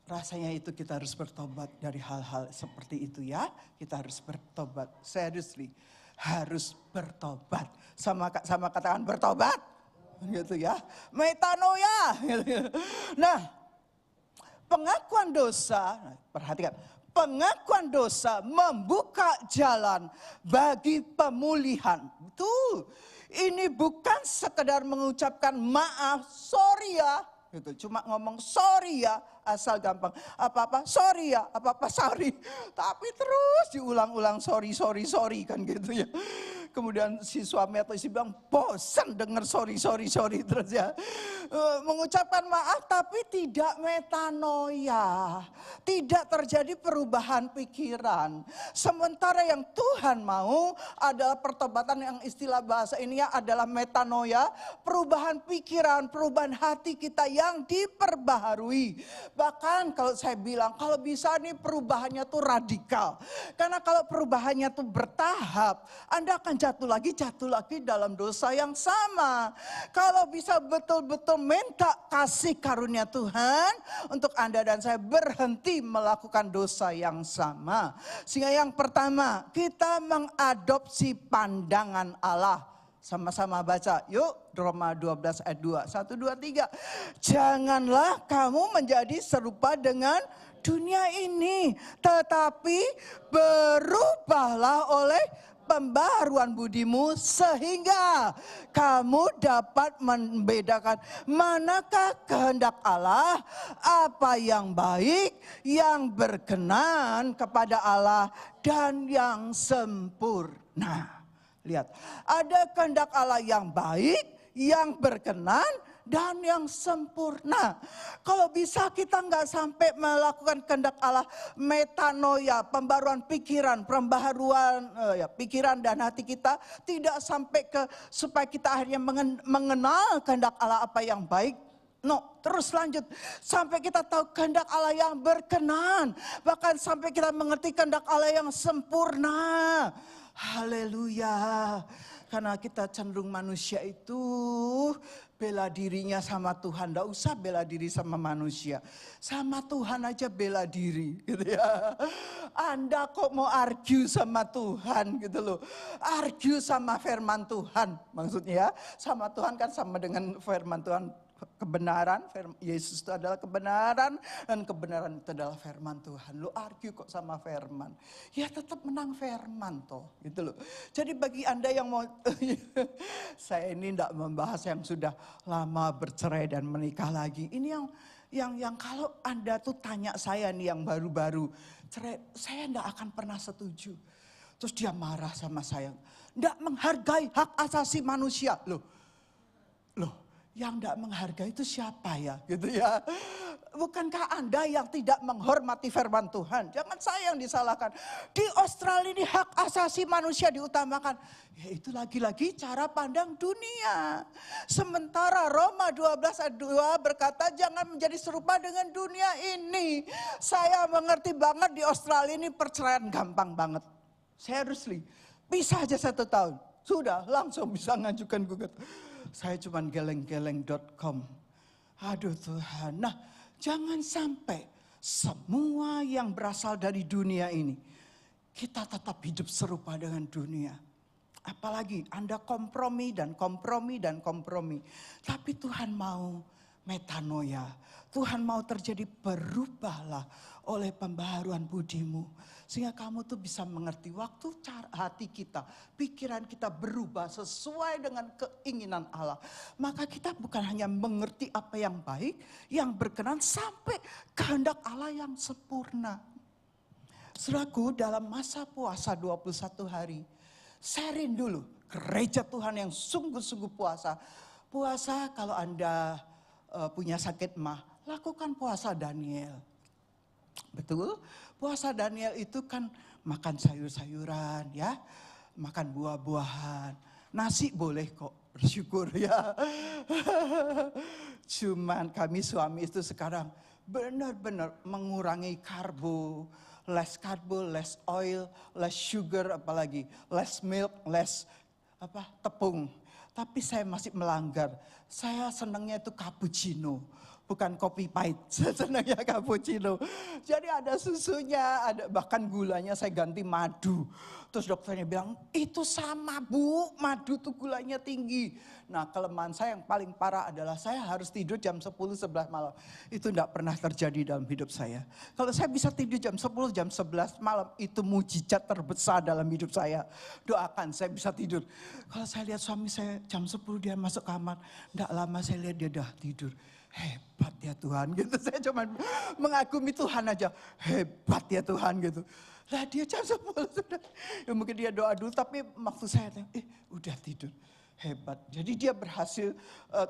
rasanya itu kita harus bertobat dari hal-hal seperti itu ya. Kita harus bertobat, seriously. Harus bertobat. Sama katakan bertobat. Gitu ya. Metanoia. Gitu. Nah, pengakuan dosa, perhatikan. Pengakuan dosa membuka jalan bagi pemulihan. Betul. Ini bukan sekedar mengucapkan maaf, sorry ya. gitu. Cuma ngomong sorry ya, asal gampang. Apa-apa sorry ya, apa-apa sorry. Tapi terus diulang-ulang sorry kan gitu ya. Kemudian si suami atau istri bilang bosan dengar sorry terus ya. Mengucapkan maaf tapi tidak metanoia. Tidak terjadi perubahan pikiran. Sementara yang Tuhan mau adalah pertobatan yang istilah bahasa ini ya adalah metanoia. Perubahan pikiran, perubahan hati kita yang diperbaharui. Bahkan kalau saya bilang kalau bisa nih perubahannya tuh radikal. Karena kalau perubahannya tuh bertahap, Anda akan jatuh lagi dalam dosa yang sama. Kalau bisa betul-betul minta kasih karunia Tuhan untuk Anda dan saya berhenti melakukan dosa yang sama. Sehingga yang pertama, kita mengadopsi pandangan Allah. Sama-sama baca, yuk Roma 12 ayat 2, 1, 2, 3. Janganlah kamu menjadi serupa dengan dunia ini, tetapi berubahlah oleh pembaharuan budimu sehingga kamu dapat membedakan manakah kehendak Allah, apa yang baik, yang berkenan kepada Allah dan yang sempurna. Lihat, ada kehendak Allah yang baik, yang berkenan dan yang sempurna. Kalau bisa kita nggak sampai melakukan kehendak Allah, metanoia, pembaruan pikiran, pembaharuan pikiran dan hati kita, tidak sampai ke supaya kita akhirnya mengenal kehendak Allah apa yang baik. No, terus lanjut sampai kita tahu kehendak Allah yang berkenan, bahkan sampai kita mengerti kehendak Allah yang sempurna. Haleluya. Karena kita cenderung manusia itu bela dirinya sama Tuhan. Tidak usah bela diri sama manusia. Sama Tuhan aja bela diri gitu ya. Anda kok mau argue sama Tuhan gitu loh. Argue sama firman Tuhan maksudnya ya. Sama Tuhan kan sama dengan firman Tuhan. Kebenaran, Yesus itu adalah kebenaran dan kebenaran itu adalah firman Tuhan. Lu argue kok sama firman, ya tetap menang firman toh, gitu loh. Jadi bagi Anda yang mau, saya ini tidak membahas yang sudah lama bercerai dan menikah lagi. Ini yang kalau Anda tuh tanya saya nih yang baru-baru cerai, saya tidak akan pernah setuju. Terus dia marah sama saya, tidak menghargai hak asasi manusia, loh. Yang tidak menghargai itu siapa ya gitu ya. Bukankah Anda yang tidak menghormati firman Tuhan? Jangan saya yang disalahkan. Di Australia ini hak asasi manusia diutamakan. Ya itu lagi-lagi cara pandang dunia. Sementara Roma 12 ayat 2 berkata jangan menjadi serupa dengan dunia ini. Saya mengerti banget di Australia ini perceraian gampang banget. Seriously, bisa aja 1 tahun. Sudah langsung bisa ngajukan gugat. Saya cuma geleng-geleng.com. Aduh Tuhan. Nah, jangan sampai semua yang berasal dari dunia ini, kita tetap hidup serupa dengan dunia. Apalagi Anda kompromi. Tapi Tuhan mau metanoia. Tuhan mau terjadi berubahlah oleh pembaharuan budimu. Sehingga kamu tuh bisa mengerti waktu hati kita, pikiran kita berubah sesuai dengan keinginan Allah. Maka kita bukan hanya mengerti apa yang baik, yang berkenan sampai kehendak Allah yang sempurna. Saudaraku, dalam masa puasa 21 hari, saya rindu dulu gereja Tuhan yang sungguh-sungguh puasa. Puasa kalau Anda punya sakit mah, lakukan puasa Daniel. Betul, puasa Daniel itu kan makan sayur-sayuran ya, makan buah-buahan. Nasi boleh kok, bersyukur ya. Cuman kami suami itu sekarang benar-benar mengurangi karbo, less oil, less sugar apalagi, less milk, less tepung. Tapi saya masih melanggar. Saya senangnya itu cappuccino. Bukan kopi pahit, saya senangnya cappuccino. Jadi ada susunya, ada bahkan gulanya saya ganti madu. Terus dokternya bilang, itu sama Bu, madu tuh gulanya tinggi. Nah kelemahan saya yang paling parah adalah saya harus tidur jam 10-11 malam. Itu tidak pernah terjadi dalam hidup saya. Kalau saya bisa tidur jam 10, jam 11 malam, itu mujizat terbesar dalam hidup saya. Doakan saya bisa tidur. Kalau saya lihat suami saya jam 10 dia masuk kamar, tidak lama saya lihat dia dah tidur. hebat ya Tuhan gitu. Saya cuma mengagumi Tuhan aja, hebat ya Tuhan gitu. Lah dia jam 10 sudah, ya mungkin dia doa dulu, tapi waktu saya udah tidur, hebat. Jadi dia berhasil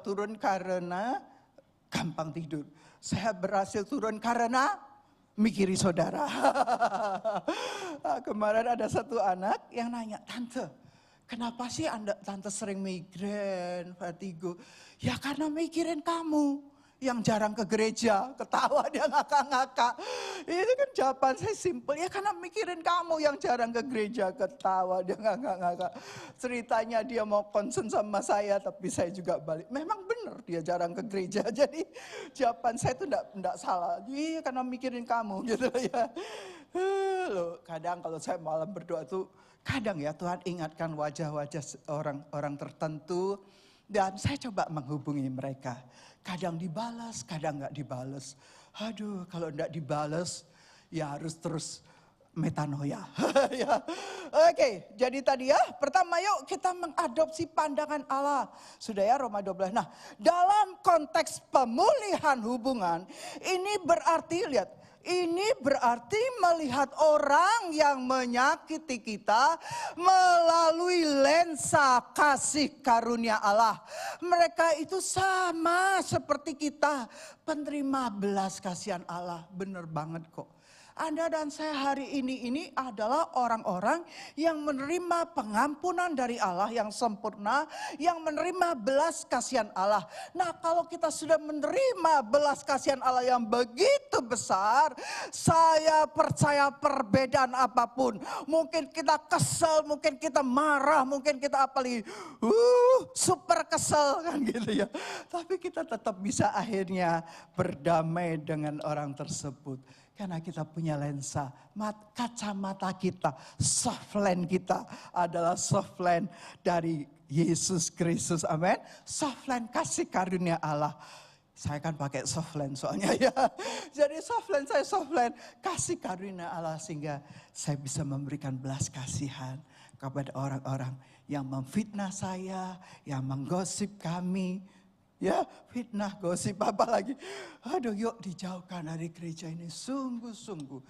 turun karena gampang tidur. Saya berhasil turun karena mikiri saudara. Kemarin ada satu anak yang nanya, "Tante, kenapa sih Tante sering migrain, vertigo?" Ya karena mikirin kamu yang jarang ke gereja. Ketawa dia ngakak-ngakak. Itu kan jawaban saya simpel. Ya karena mikirin kamu yang jarang ke gereja. Ketawa dia ngakak-ngakak. Ceritanya dia mau concern sama saya, tapi saya juga balik. Memang benar dia jarang ke gereja. Jadi jawaban saya itu enggak salah. Iya karena mikirin kamu gitu ya. Loh, kadang kalau saya malam berdoa tuh, kadang ya Tuhan ingatkan wajah-wajah orang-orang tertentu. Dan saya coba menghubungi mereka. Kadang dibalas, kadang nggak dibalas. Aduh, kalau nggak dibalas, ya harus terus metanoia. Ya. Oke, jadi tadi ya, pertama yuk kita mengadopsi pandangan Allah. Sudah ya Roma 12. Nah, dalam konteks pemulihan hubungan, ini berarti, lihat, ini berarti melihat orang yang menyakiti kita melalui lensa kasih karunia Allah. Mereka itu sama seperti kita, penerima belas kasihan Allah. Benar banget kok. Anda dan saya hari ini adalah orang-orang yang menerima pengampunan dari Allah yang sempurna, yang menerima belas kasihan Allah. Nah, kalau kita sudah menerima belas kasihan Allah yang begitu besar, saya percaya perbedaan apapun, mungkin kita kesel, mungkin kita marah, mungkin kita apalagi super kesel kan gitu ya. Tapi kita tetap bisa akhirnya berdamai dengan orang tersebut. Karena kita punya lensa, kacamata kita, soft lens kita adalah soft lens dari Yesus Kristus, amin. Soft lens kasih karunia Allah. Saya kan pakai soft lens soalnya ya. Jadi soft lens saya soft lens kasih karunia Allah sehingga saya bisa memberikan belas kasihan kepada orang-orang yang memfitnah saya, yang menggosip kami. Ya, fitnah, gosip apa lagi. Aduh, yuk dijauhkan dari gereja ini. Sungguh-sungguh.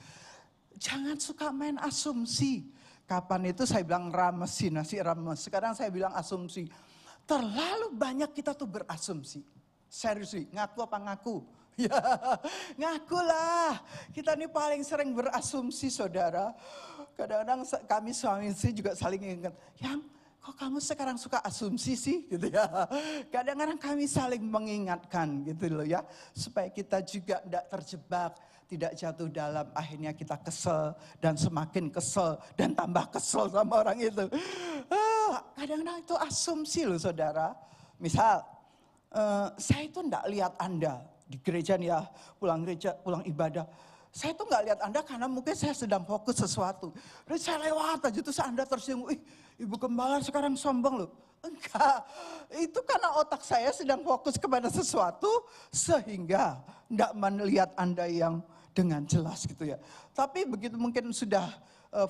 Jangan suka main asumsi. Kapan itu saya bilang rames. Sekarang saya bilang asumsi. Terlalu banyak kita tuh berasumsi. Serius, ngaku apa ngaku? Ya, ngakulah. Kita ini paling sering berasumsi, saudara. Kadang-kadang kami suami istri juga saling ingat. Kok kamu sekarang suka asumsi sih gitu ya. Kadang-kadang kami saling mengingatkan gitu loh ya. Supaya kita juga tidak terjebak, tidak jatuh dalam akhirnya kita kesel dan semakin kesel dan tambah kesel sama orang itu. Kadang-kadang itu asumsi loh saudara. Misal, saya itu tidak lihat Anda di gereja nih ya, pulang ibadah. Saya tuh nggak lihat Anda karena mungkin saya sedang fokus sesuatu. Lalu saya lewat aja terus Anda tersinggung, Ibu Gembala sekarang sombong loh. Enggak, itu karena otak saya sedang fokus kepada sesuatu sehingga nggak melihat Anda yang dengan jelas gitu ya. Tapi begitu mungkin sudah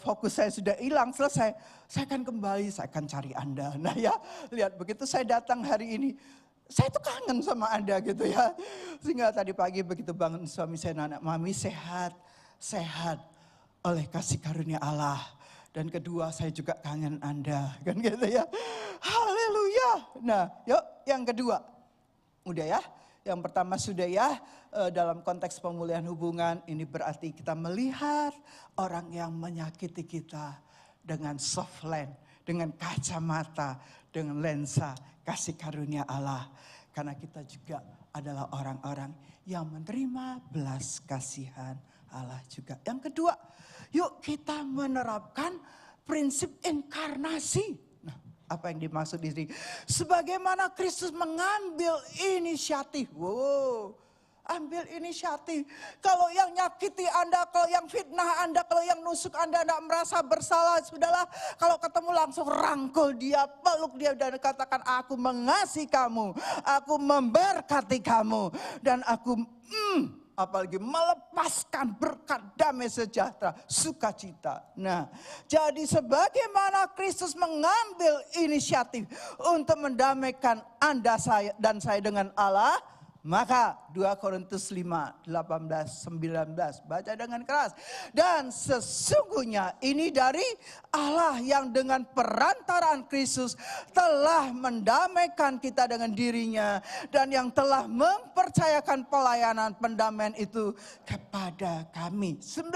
fokus saya sudah hilang, selesai, saya akan kembali, saya akan cari Anda. Nah ya, lihat begitu saya datang hari ini, saya tuh kangen sama Anda gitu ya. Sehingga tadi pagi begitu bangun suami saya nanya, Mami sehat oleh kasih karunia Allah. Dan kedua saya juga kangen Anda kan gitu ya. Haleluya. Nah yuk yang kedua. Udah ya. Yang pertama sudah ya, dalam konteks pemulihan hubungan ini berarti kita melihat orang yang menyakiti kita dengan soft lens, dengan kacamata, dengan lensa kasih karunia Allah. Karena kita juga adalah orang-orang yang menerima belas kasihan Allah juga. Yang kedua, yuk kita menerapkan prinsip inkarnasi. Nah, apa yang dimaksud di sini? Sebagaimana Kristus mengambil inisiatif. Wow, ambil inisiatif. Kalau yang nyakiti Anda, kalau yang fitnah Anda, kalau yang nusuk Anda tidak merasa bersalah, sudahlah. Kalau ketemu langsung rangkul dia, peluk dia dan katakan, aku mengasihi kamu, aku memberkati kamu, dan aku apalagi melepaskan berkat damai sejahtera, sukacita. Nah, jadi sebagaimana Kristus mengambil inisiatif untuk mendamaikan Anda dan saya dengan Allah, Maka 2 Korintus 5, 18, 19. Baca dengan keras. Dan sesungguhnya ini dari Allah yang dengan perantaraan Kristus telah mendamaikan kita dengan dirinya. Dan yang telah mempercayakan pelayanan pendamaian itu kepada kami. 19.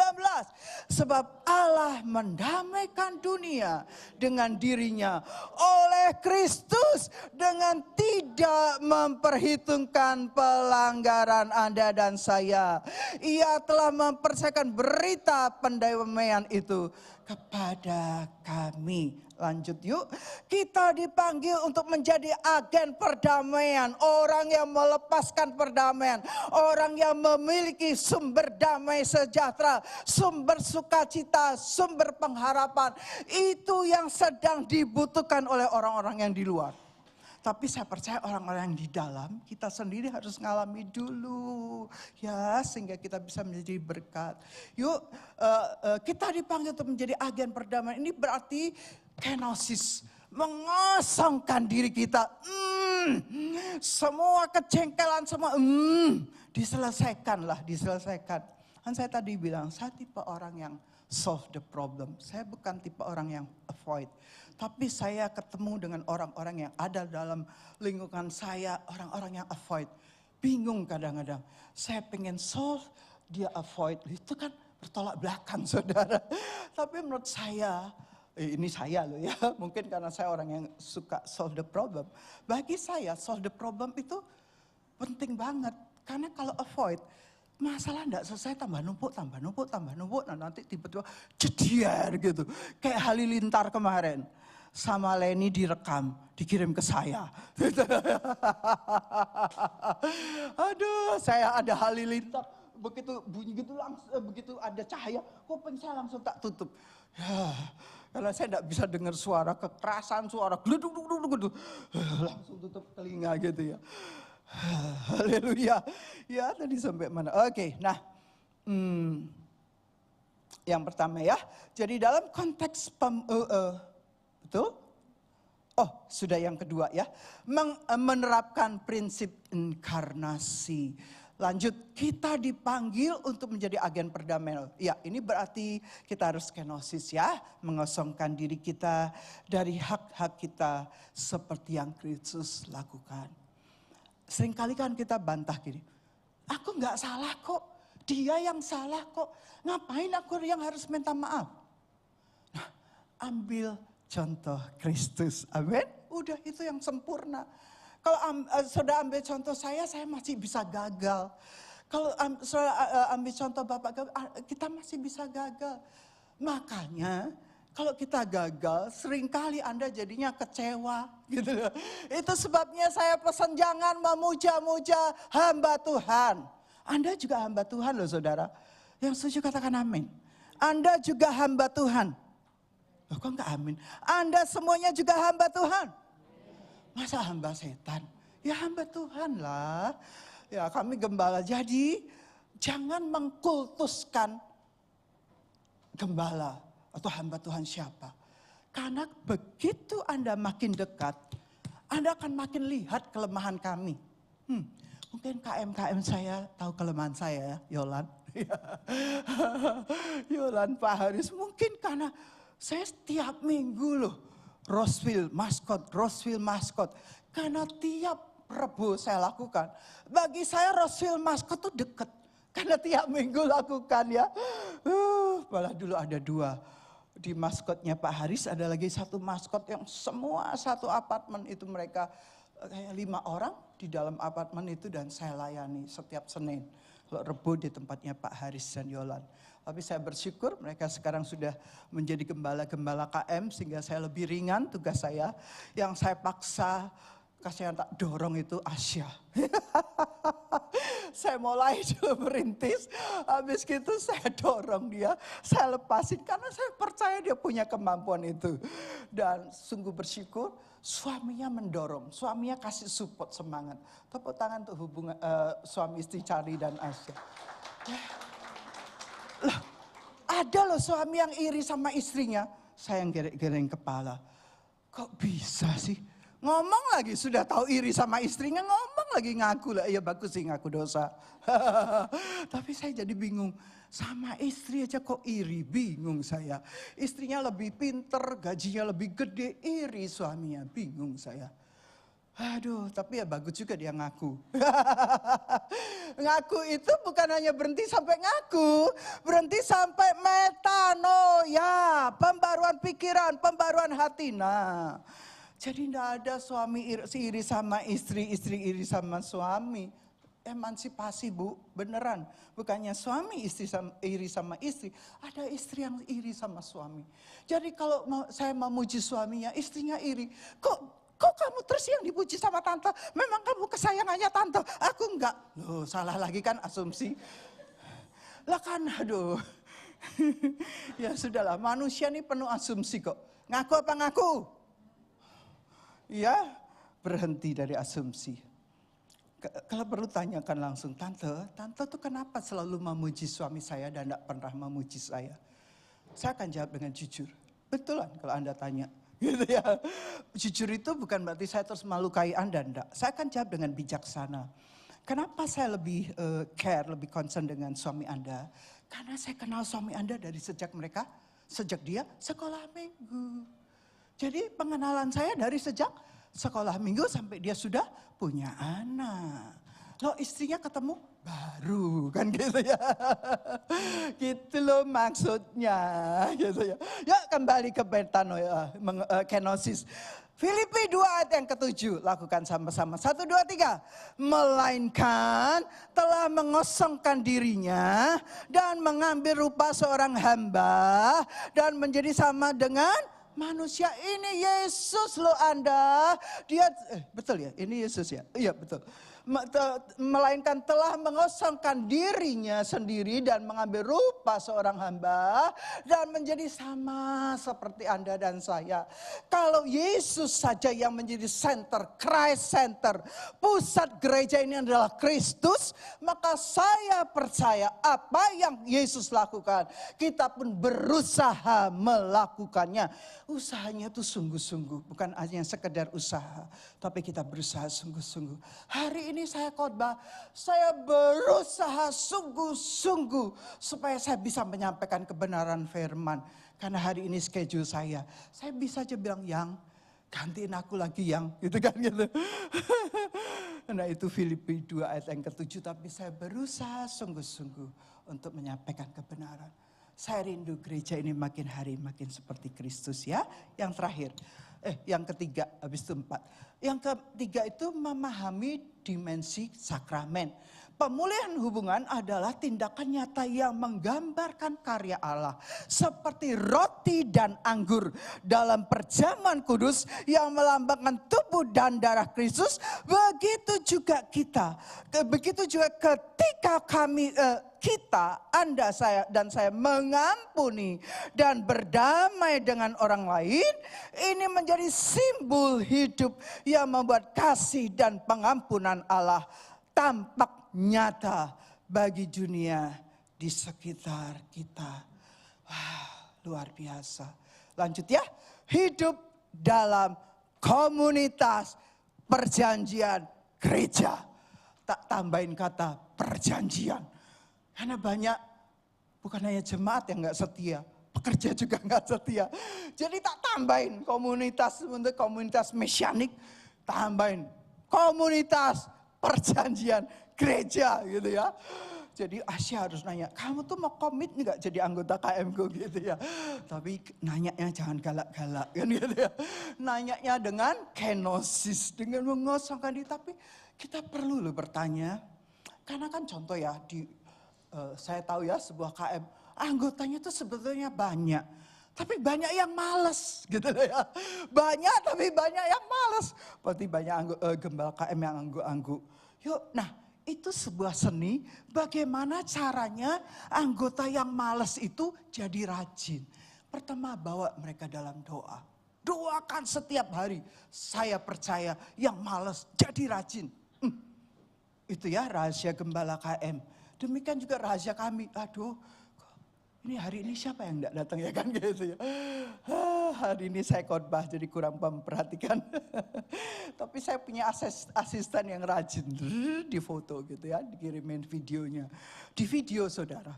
Sebab Allah mendamaikan dunia dengan dirinya oleh Kristus dengan tidak memperhitungkan pelanggaran Anda dan saya. Ia telah mempercayakan berita pendamaian itu kepada kami. Lanjut yuk. Kita dipanggil untuk menjadi agen perdamaian. Orang yang melepaskan perdamaian. Orang yang memiliki sumber damai sejahtera. Sumber sukacita, sumber pengharapan. Itu yang sedang dibutuhkan oleh orang-orang yang di luar. Tapi saya percaya orang-orang yang di dalam, kita sendiri harus ngalami dulu. Ya, sehingga kita bisa menjadi berkat. Yuk, kita dipanggil untuk menjadi agen perdamaian. Ini berarti kenosis. Mengosongkan diri kita. Semua kejengkelan, semua diselesaikan. Kan saya tadi bilang, saya tipe orang yang solve the problem. Saya bukan tipe orang yang avoid. Tapi saya ketemu dengan orang-orang yang ada dalam lingkungan saya, orang-orang yang avoid. Bingung kadang-kadang. Saya pengen solve, dia avoid. Itu kan bertolak belakang, saudara. Tapi menurut saya, ini saya loh ya, mungkin karena saya orang yang suka solve the problem. Bagi saya solve the problem itu penting banget. Karena kalau avoid, masalah enggak selesai tambah numpuk. Nah nanti tiba-tiba jedier gitu. Kayak Halilintar kemarin. Sama Leni direkam, dikirim ke saya. Aduh, saya ada Halilintar. Begitu bunyi gitu langsung, begitu ada cahaya, kuping saya langsung tak tutup. Ya, karena saya tidak bisa dengar suara kekerasan, suara gluduk, langsung tutup telinga gitu ya. Haleluya. Ya tadi sampai mana? Oke, nah yang pertama ya. Jadi dalam konteks betul? Oh sudah yang kedua ya. Menerapkan prinsip inkarnasi. Lanjut, kita dipanggil untuk menjadi agen perdamaian. Ya, ini berarti kita harus kenosis ya. Mengosongkan diri kita dari hak-hak kita seperti yang Kristus lakukan. Seringkali kan kita bantah gini. Aku nggak salah kok, dia yang salah kok. Ngapain aku yang harus minta maaf? Nah, ambil contoh Kristus, amin. Udah itu yang sempurna. Kalau saudara ambil contoh saya masih bisa gagal. Kalau saudara ambil contoh Bapak, kita masih bisa gagal. Makanya kalau kita gagal, seringkali Anda jadinya kecewa. Gitu. Itu sebabnya saya pesan jangan memuja-muja hamba Tuhan. Anda juga hamba Tuhan loh saudara. Yang setuju katakan amin. Anda juga hamba Tuhan. Loh kok enggak amin? Anda semuanya juga hamba Tuhan. Masa hamba setan? Ya hamba Tuhan lah. Ya kami gembala. Jadi jangan mengkultuskan gembala atau hamba Tuhan siapa. Karena begitu Anda makin dekat, Anda akan makin lihat kelemahan kami. Mungkin KM saya tahu kelemahan saya ya, Yolan. Yolan Pak Haris mungkin karena saya setiap minggu loh, Roseville maskot. Karena tiap Rebo saya lakukan. Bagi saya Roseville maskot itu dekat. Karena tiap minggu lakukan ya. Malah dulu ada 2. Di maskotnya Pak Haris ada lagi 1 maskot yang semua satu apartemen itu mereka kayak 5 orang di dalam apartemen itu dan saya layani setiap Senin. Kalau Rebo di tempatnya Pak Haris dan Yolan. Tapi saya bersyukur mereka sekarang sudah menjadi gembala-gembala KM sehingga saya lebih ringan tugas saya. Yang saya paksa, kasih yang tak dorong itu Asia. Saya mulai dulu merintis, habis gitu saya dorong dia, saya lepasin karena saya percaya dia punya kemampuan itu. Dan sungguh bersyukur suaminya mendorong, suaminya kasih support semangat. Tepuk tangan untuk hubungan suami istri Charlie dan Asia. Loh, ada loh suami yang iri sama istrinya. Saya yang gereng kepala. Kok bisa sih? Ngomong lagi sudah tahu iri sama istrinya ngomong senang lagi ngaku lah. Ya bagus sih ngaku dosa. Tapi saya jadi bingung. Sama istri aja kok iri, bingung saya. Istrinya lebih pinter, gajinya lebih gede, iri suaminya, bingung saya. Aduh, tapi ya bagus juga dia ngaku. Ngaku itu bukan hanya berhenti sampai ngaku, berhenti sampai metanoia, pembaruan pikiran, pembaruan hati. Nah, jadi tidak ada suami iri sama istri, istri iri sama suami. Emansipasi Bu, beneran. Bukannya suami iri sama istri, ada istri yang iri sama suami. Jadi kalau saya memuji suaminya, istrinya iri. Kok kamu terus yang dipuji sama tante? Memang kamu kesayangannya tante, aku enggak. Loh, salah lagi kan asumsi. Lah kan, aduh. Ya sudahlah, manusia ini penuh asumsi kok. Ngaku apa ngaku? Ya, berhenti dari asumsi. Kalau perlu tanyakan langsung, tante tuh kenapa selalu memuji suami saya dan tidak pernah memuji saya? Saya akan jawab dengan jujur. Betulan kalau Anda tanya. Gitu ya. Jujur itu bukan berarti saya terus melukai Anda, enggak. Saya akan jawab dengan bijaksana. Kenapa saya lebih care, lebih concern dengan suami Anda? Karena saya kenal suami Anda dari sejak dia sekolah minggu. Jadi pengenalan saya dari sejak sekolah minggu sampai dia sudah punya anak. Loh istrinya ketemu baru kan gitu ya. Gitu loh maksudnya gitu ya. Ya kembali ke metanoia, kenosis. Filipi 2 ayat yang ke-7, lakukan sama-sama. 1, 2, 3. Melainkan telah mengosongkan dirinya dan mengambil rupa seorang hamba dan menjadi sama dengan manusia. Ini Yesus loh Anda. Dia betul ya, ini Yesus ya. Iya betul. Melainkan telah mengosongkan dirinya sendiri dan mengambil rupa seorang hamba dan menjadi sama seperti Anda dan saya. Kalau Yesus saja yang menjadi center, Christ center, pusat gereja ini adalah Kristus, maka saya percaya apa yang Yesus lakukan, kita pun berusaha melakukannya. Usahanya itu sungguh-sungguh, bukan hanya sekedar usaha, tapi kita berusaha sungguh-sungguh. Hari ini saya khotbah, saya berusaha sungguh-sungguh supaya saya bisa menyampaikan kebenaran firman. Karena hari ini schedule saya bisa aja bilang yang gantiin aku lagi yang gitu kan gitu. Nah itu Filipi 2 ayat yang ke-7, tapi saya berusaha sungguh-sungguh untuk menyampaikan kebenaran. Saya rindu gereja ini makin hari makin seperti Kristus ya. Yang terakhir, yang ketiga, habis itu 4. Yang ketiga itu memahami dimensi sakramen. Pemulihan hubungan adalah tindakan nyata yang menggambarkan karya Allah. Seperti roti dan anggur dalam perjamuan kudus yang melambangkan tubuh dan darah Kristus. Begitu juga kita. Begitu juga ketika kita, Anda, saya, dan saya mengampuni dan berdamai dengan orang lain. Ini menjadi simbol hidup yang membuat kasih dan pengampunan Allah tampak nyata bagi dunia di sekitar kita. Wah, luar biasa. Lanjut ya. Hidup dalam komunitas perjanjian gereja. Tak tambahin kata perjanjian. Karena banyak, bukan hanya jemaat yang gak setia, pekerja juga gak setia. Jadi tak tambahin komunitas, untuk komunitas mesianik, tambahin komunitas perjanjian gereja gitu ya. Jadi Asia harus nanya, kamu tuh mau komit nggak jadi anggota KMku gitu ya. Tapi nanyanya jangan galak-galak kan gitu ya. Nanyanya dengan kenosis, dengan mengosongkan diri. Tapi kita perlu loh bertanya. Karena kan contoh ya, saya tahu ya sebuah KM, anggotanya tuh sebetulnya banyak. Tapi banyak yang malas gitu ya. Banyak tapi banyak yang malas. Berarti banyak gembala KM yang anggu-anggu. Yuk, nah itu sebuah seni bagaimana caranya anggota yang malas itu jadi rajin. Pertama bawa mereka dalam doa. Doakan setiap hari. Saya percaya yang malas jadi rajin. Itu ya rahasia gembala KM. Demikian juga rahasia kami. Aduh, ini hari ini siapa yang enggak datang ya kan gitu ya. Hari ini saya khotbah jadi kurang memperhatikan. Tapi saya punya asisten yang rajin di foto gitu ya, dikirimin videonya. Di video saudara,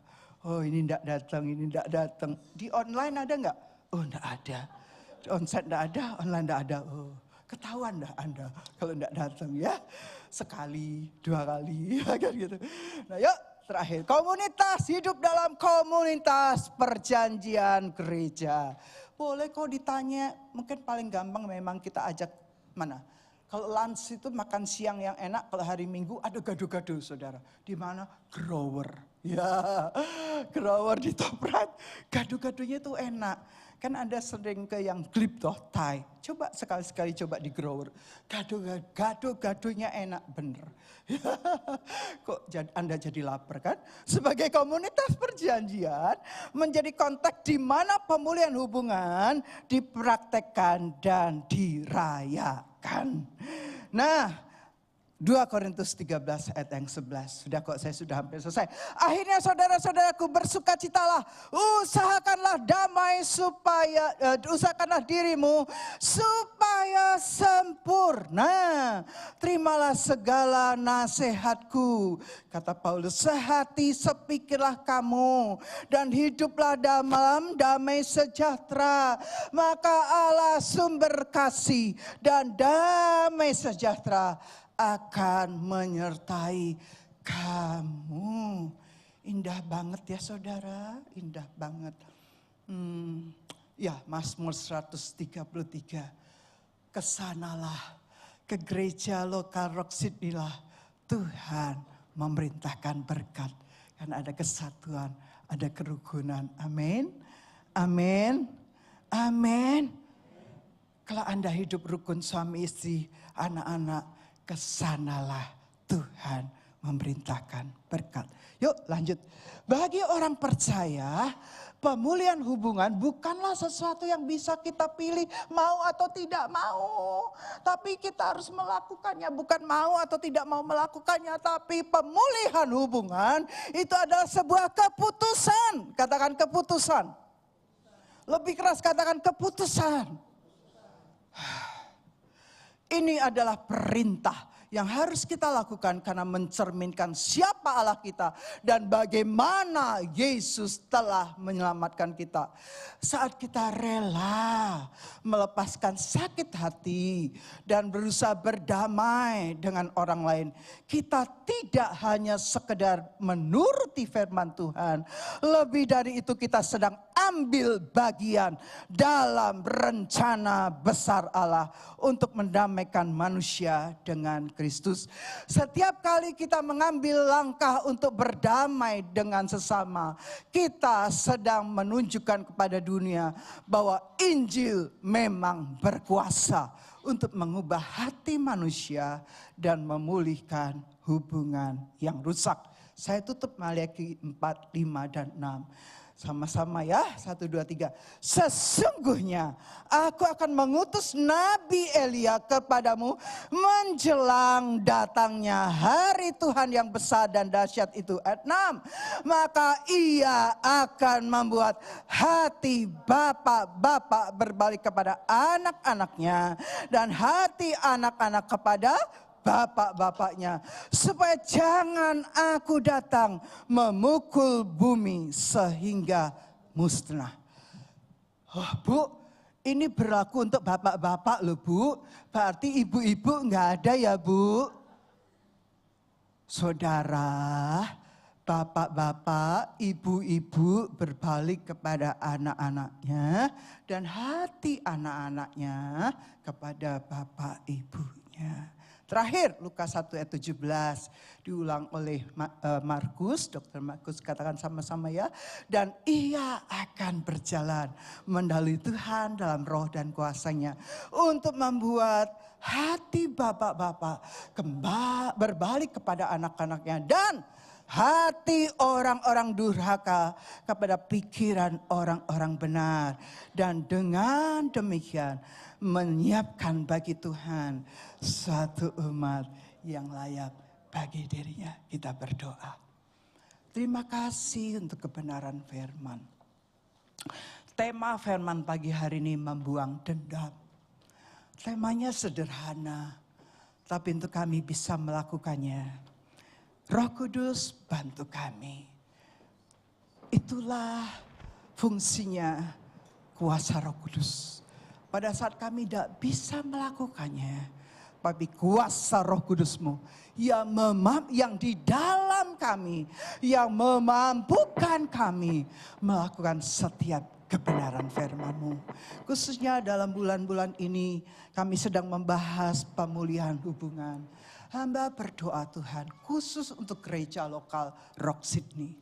oh ini enggak datang, ini enggak datang. Di online ada enggak? Oh enggak ada. Di onsite enggak ada, online enggak ada. Oh ketahuan dah Anda kalau enggak datang ya. Sekali, 2 kali, kan gitu. Nah yuk terakhir, komunitas, hidup dalam komunitas perjanjian gereja. Boleh kok ditanya, mungkin paling gampang memang kita ajak mana? Kalau lunch itu makan siang yang enak, kalau hari Minggu ada gado-gado saudara. Di mana? Grower. Ya, grower di top right. Gado-gadonya itu enak. Kan Anda sering ke yang Glip toh, Thai. Coba sekali-sekali coba di grower. Gado-gadonya enak bener. Kok Anda jadi lapar kan? Sebagai komunitas perjanjian, menjadi konteks di mana pemulihan hubungan dipraktekkan dan dirayakan. Nah, 2 Korintus 13 ayat yang 11. Sudah kok, saya sudah hampir selesai. Akhirnya saudara-saudaraku, bersukacitalah, usahakanlah damai usahakanlah dirimu supaya sempurna. Terimalah segala nasihatku. Kata Paulus, sehati sepikirlah kamu dan hiduplah dalam damai sejahtera. Maka Allah sumber kasih dan damai sejahtera akan menyertai kamu. Indah banget ya saudara, indah banget. Ya, Mazmur 133. Kesanalah, ke gereja lokal Rock Sydney-lah Tuhan memerintahkan berkat. Karena ada kesatuan, ada kerukunan. Amin, amin, amin. Kalau Anda hidup rukun suami istri, anak-anak, kesanalah Tuhan memerintahkan berkat. Yuk lanjut. Bagi orang percaya, pemulihan hubungan bukanlah sesuatu yang bisa kita pilih mau atau tidak mau. Tapi kita harus melakukannya. Bukan mau atau tidak mau melakukannya. Tapi pemulihan hubungan itu adalah sebuah keputusan. Katakan keputusan. Lebih keras katakan keputusan. Ini adalah perintah yang harus kita lakukan karena mencerminkan siapa Allah kita dan bagaimana Yesus telah menyelamatkan kita. Saat kita rela melepaskan sakit hati dan berusaha berdamai dengan orang lain, kita tidak hanya sekedar menuruti firman Tuhan, lebih dari itu kita sedang ambil bagian dalam rencana besar Allah untuk mendamaikan manusia dengan Kristus. Setiap kali kita mengambil langkah untuk berdamai dengan sesama, kita sedang menunjukkan kepada dunia bahwa Injil memang berkuasa untuk mengubah hati manusia dan memulihkan hubungan yang rusak. Saya tutup Maliaki 4, 5, dan 6. Sama-sama ya, 1, 2, 3. Sesungguhnya aku akan mengutus Nabi Elia kepadamu menjelang datangnya hari Tuhan yang besar dan dahsyat itu. Ayat 6. Maka ia akan membuat hati bapak-bapak berbalik kepada anak-anaknya dan hati anak-anak kepada bapak-bapaknya, supaya jangan aku datang memukul bumi sehingga musnah. Oh Bu, ini berlaku untuk bapak-bapak loh Bu, berarti ibu-ibu enggak ada ya Bu? Saudara, bapak-bapak, ibu-ibu berbalik kepada anak-anaknya dan hati anak-anaknya kepada bapak ibunya. Terakhir Lukas 1 ayat 17 diulang oleh Markus, Dr. Markus katakan sama-sama ya. Dan ia akan berjalan mendahului Tuhan dalam roh dan kuasanya untuk membuat hati bapak-bapak berbalik kepada anak-anaknya dan hati orang-orang durhaka kepada pikiran orang-orang benar. Dan dengan demikian menyiapkan bagi Tuhan satu umat yang layak bagi dirinya. Kita berdoa. Terima kasih untuk kebenaran firman. Tema firman pagi hari ini membuang dendam. Temanya sederhana, tapi untuk kami bisa melakukannya, Roh Kudus bantu kami. Itulah fungsinya kuasa Roh Kudus. Pada saat kami tidak bisa melakukannya, tapi kuasa Roh Kudus-Mu yang di dalam kami, yang memampukan kami melakukan setiap kebenaran firman-Mu. Khususnya dalam bulan-bulan ini kami sedang membahas pemulihan hubungan. Hamba berdoa Tuhan khusus untuk gereja lokal Rock Sydney.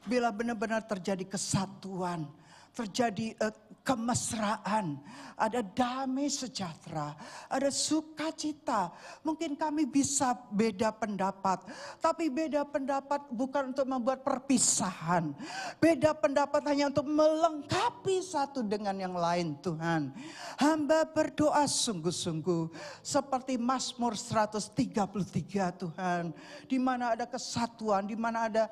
Bila benar-benar terjadi kesatuan, terjadi kemesraan, ada damai sejahtera, ada sukacita. Mungkin kami bisa beda pendapat, tapi beda pendapat bukan untuk membuat perpisahan. Beda pendapat hanya untuk melengkapi satu dengan yang lain Tuhan. Hamba berdoa sungguh-sungguh seperti Mazmur 133 Tuhan. Di mana ada kesatuan, di mana ada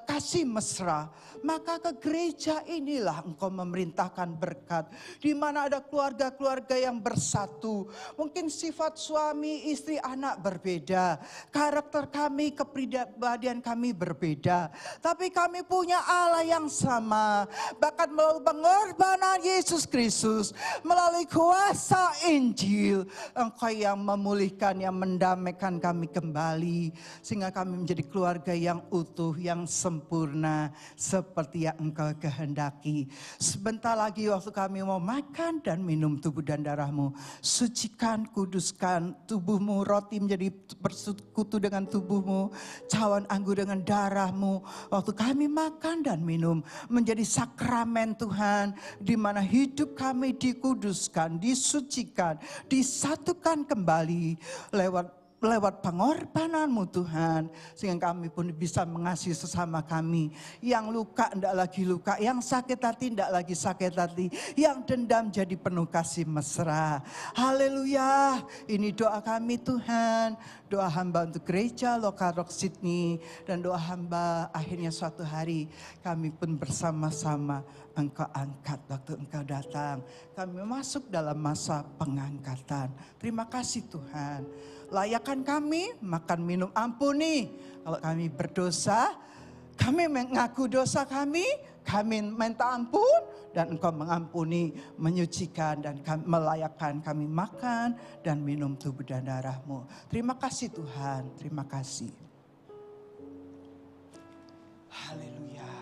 kasih mesra, maka ke gereja inilah Engkau memerintahkan berkat. Di mana ada keluarga-keluarga yang bersatu. Mungkin sifat suami, istri, anak berbeda. Karakter kami, kepribadian kami berbeda. Tapi kami punya Allah yang sama. Bahkan melalui pengorbanan Yesus Kristus, melalui kuasa Injil, Engkau yang memulihkan, yang mendamaikan kami kembali. Sehingga kami menjadi keluarga yang utuh, yang sempurna seperti yang Engkau kehendaki. Sebentar lagi waktu kami mau makan dan minum tubuh dan darah-Mu, sucikan, kuduskan tubuh-Mu, roti menjadi bersekutu dengan tubuh-Mu, cawan anggur dengan darah-Mu. Waktu kami makan dan minum menjadi sakramen Tuhan, di mana hidup kami dikuduskan, disucikan, disatukan kembali lewat pengorbanan-Mu Tuhan. Sehingga kami pun bisa mengasihi sesama kami. Yang luka tidak lagi luka, yang sakit hati tidak lagi sakit hati, yang dendam jadi penuh kasih mesra. Haleluya, ini doa kami Tuhan. Doa hamba untuk gereja lokal Rock Sydney. Dan doa hamba akhirnya suatu hari kami pun bersama-sama Engkau angkat waktu Engkau datang. Kami masuk dalam masa pengangkatan. Terima kasih Tuhan. Layakkan kami makan minum ampuni. Kalau kami berdosa, kami mengaku dosa kami minta ampun dan Engkau mengampuni, menyucikan dan melayakkan kami makan dan minum tubuh dan darah-Mu. Terima kasih Tuhan, terima kasih. Haleluya.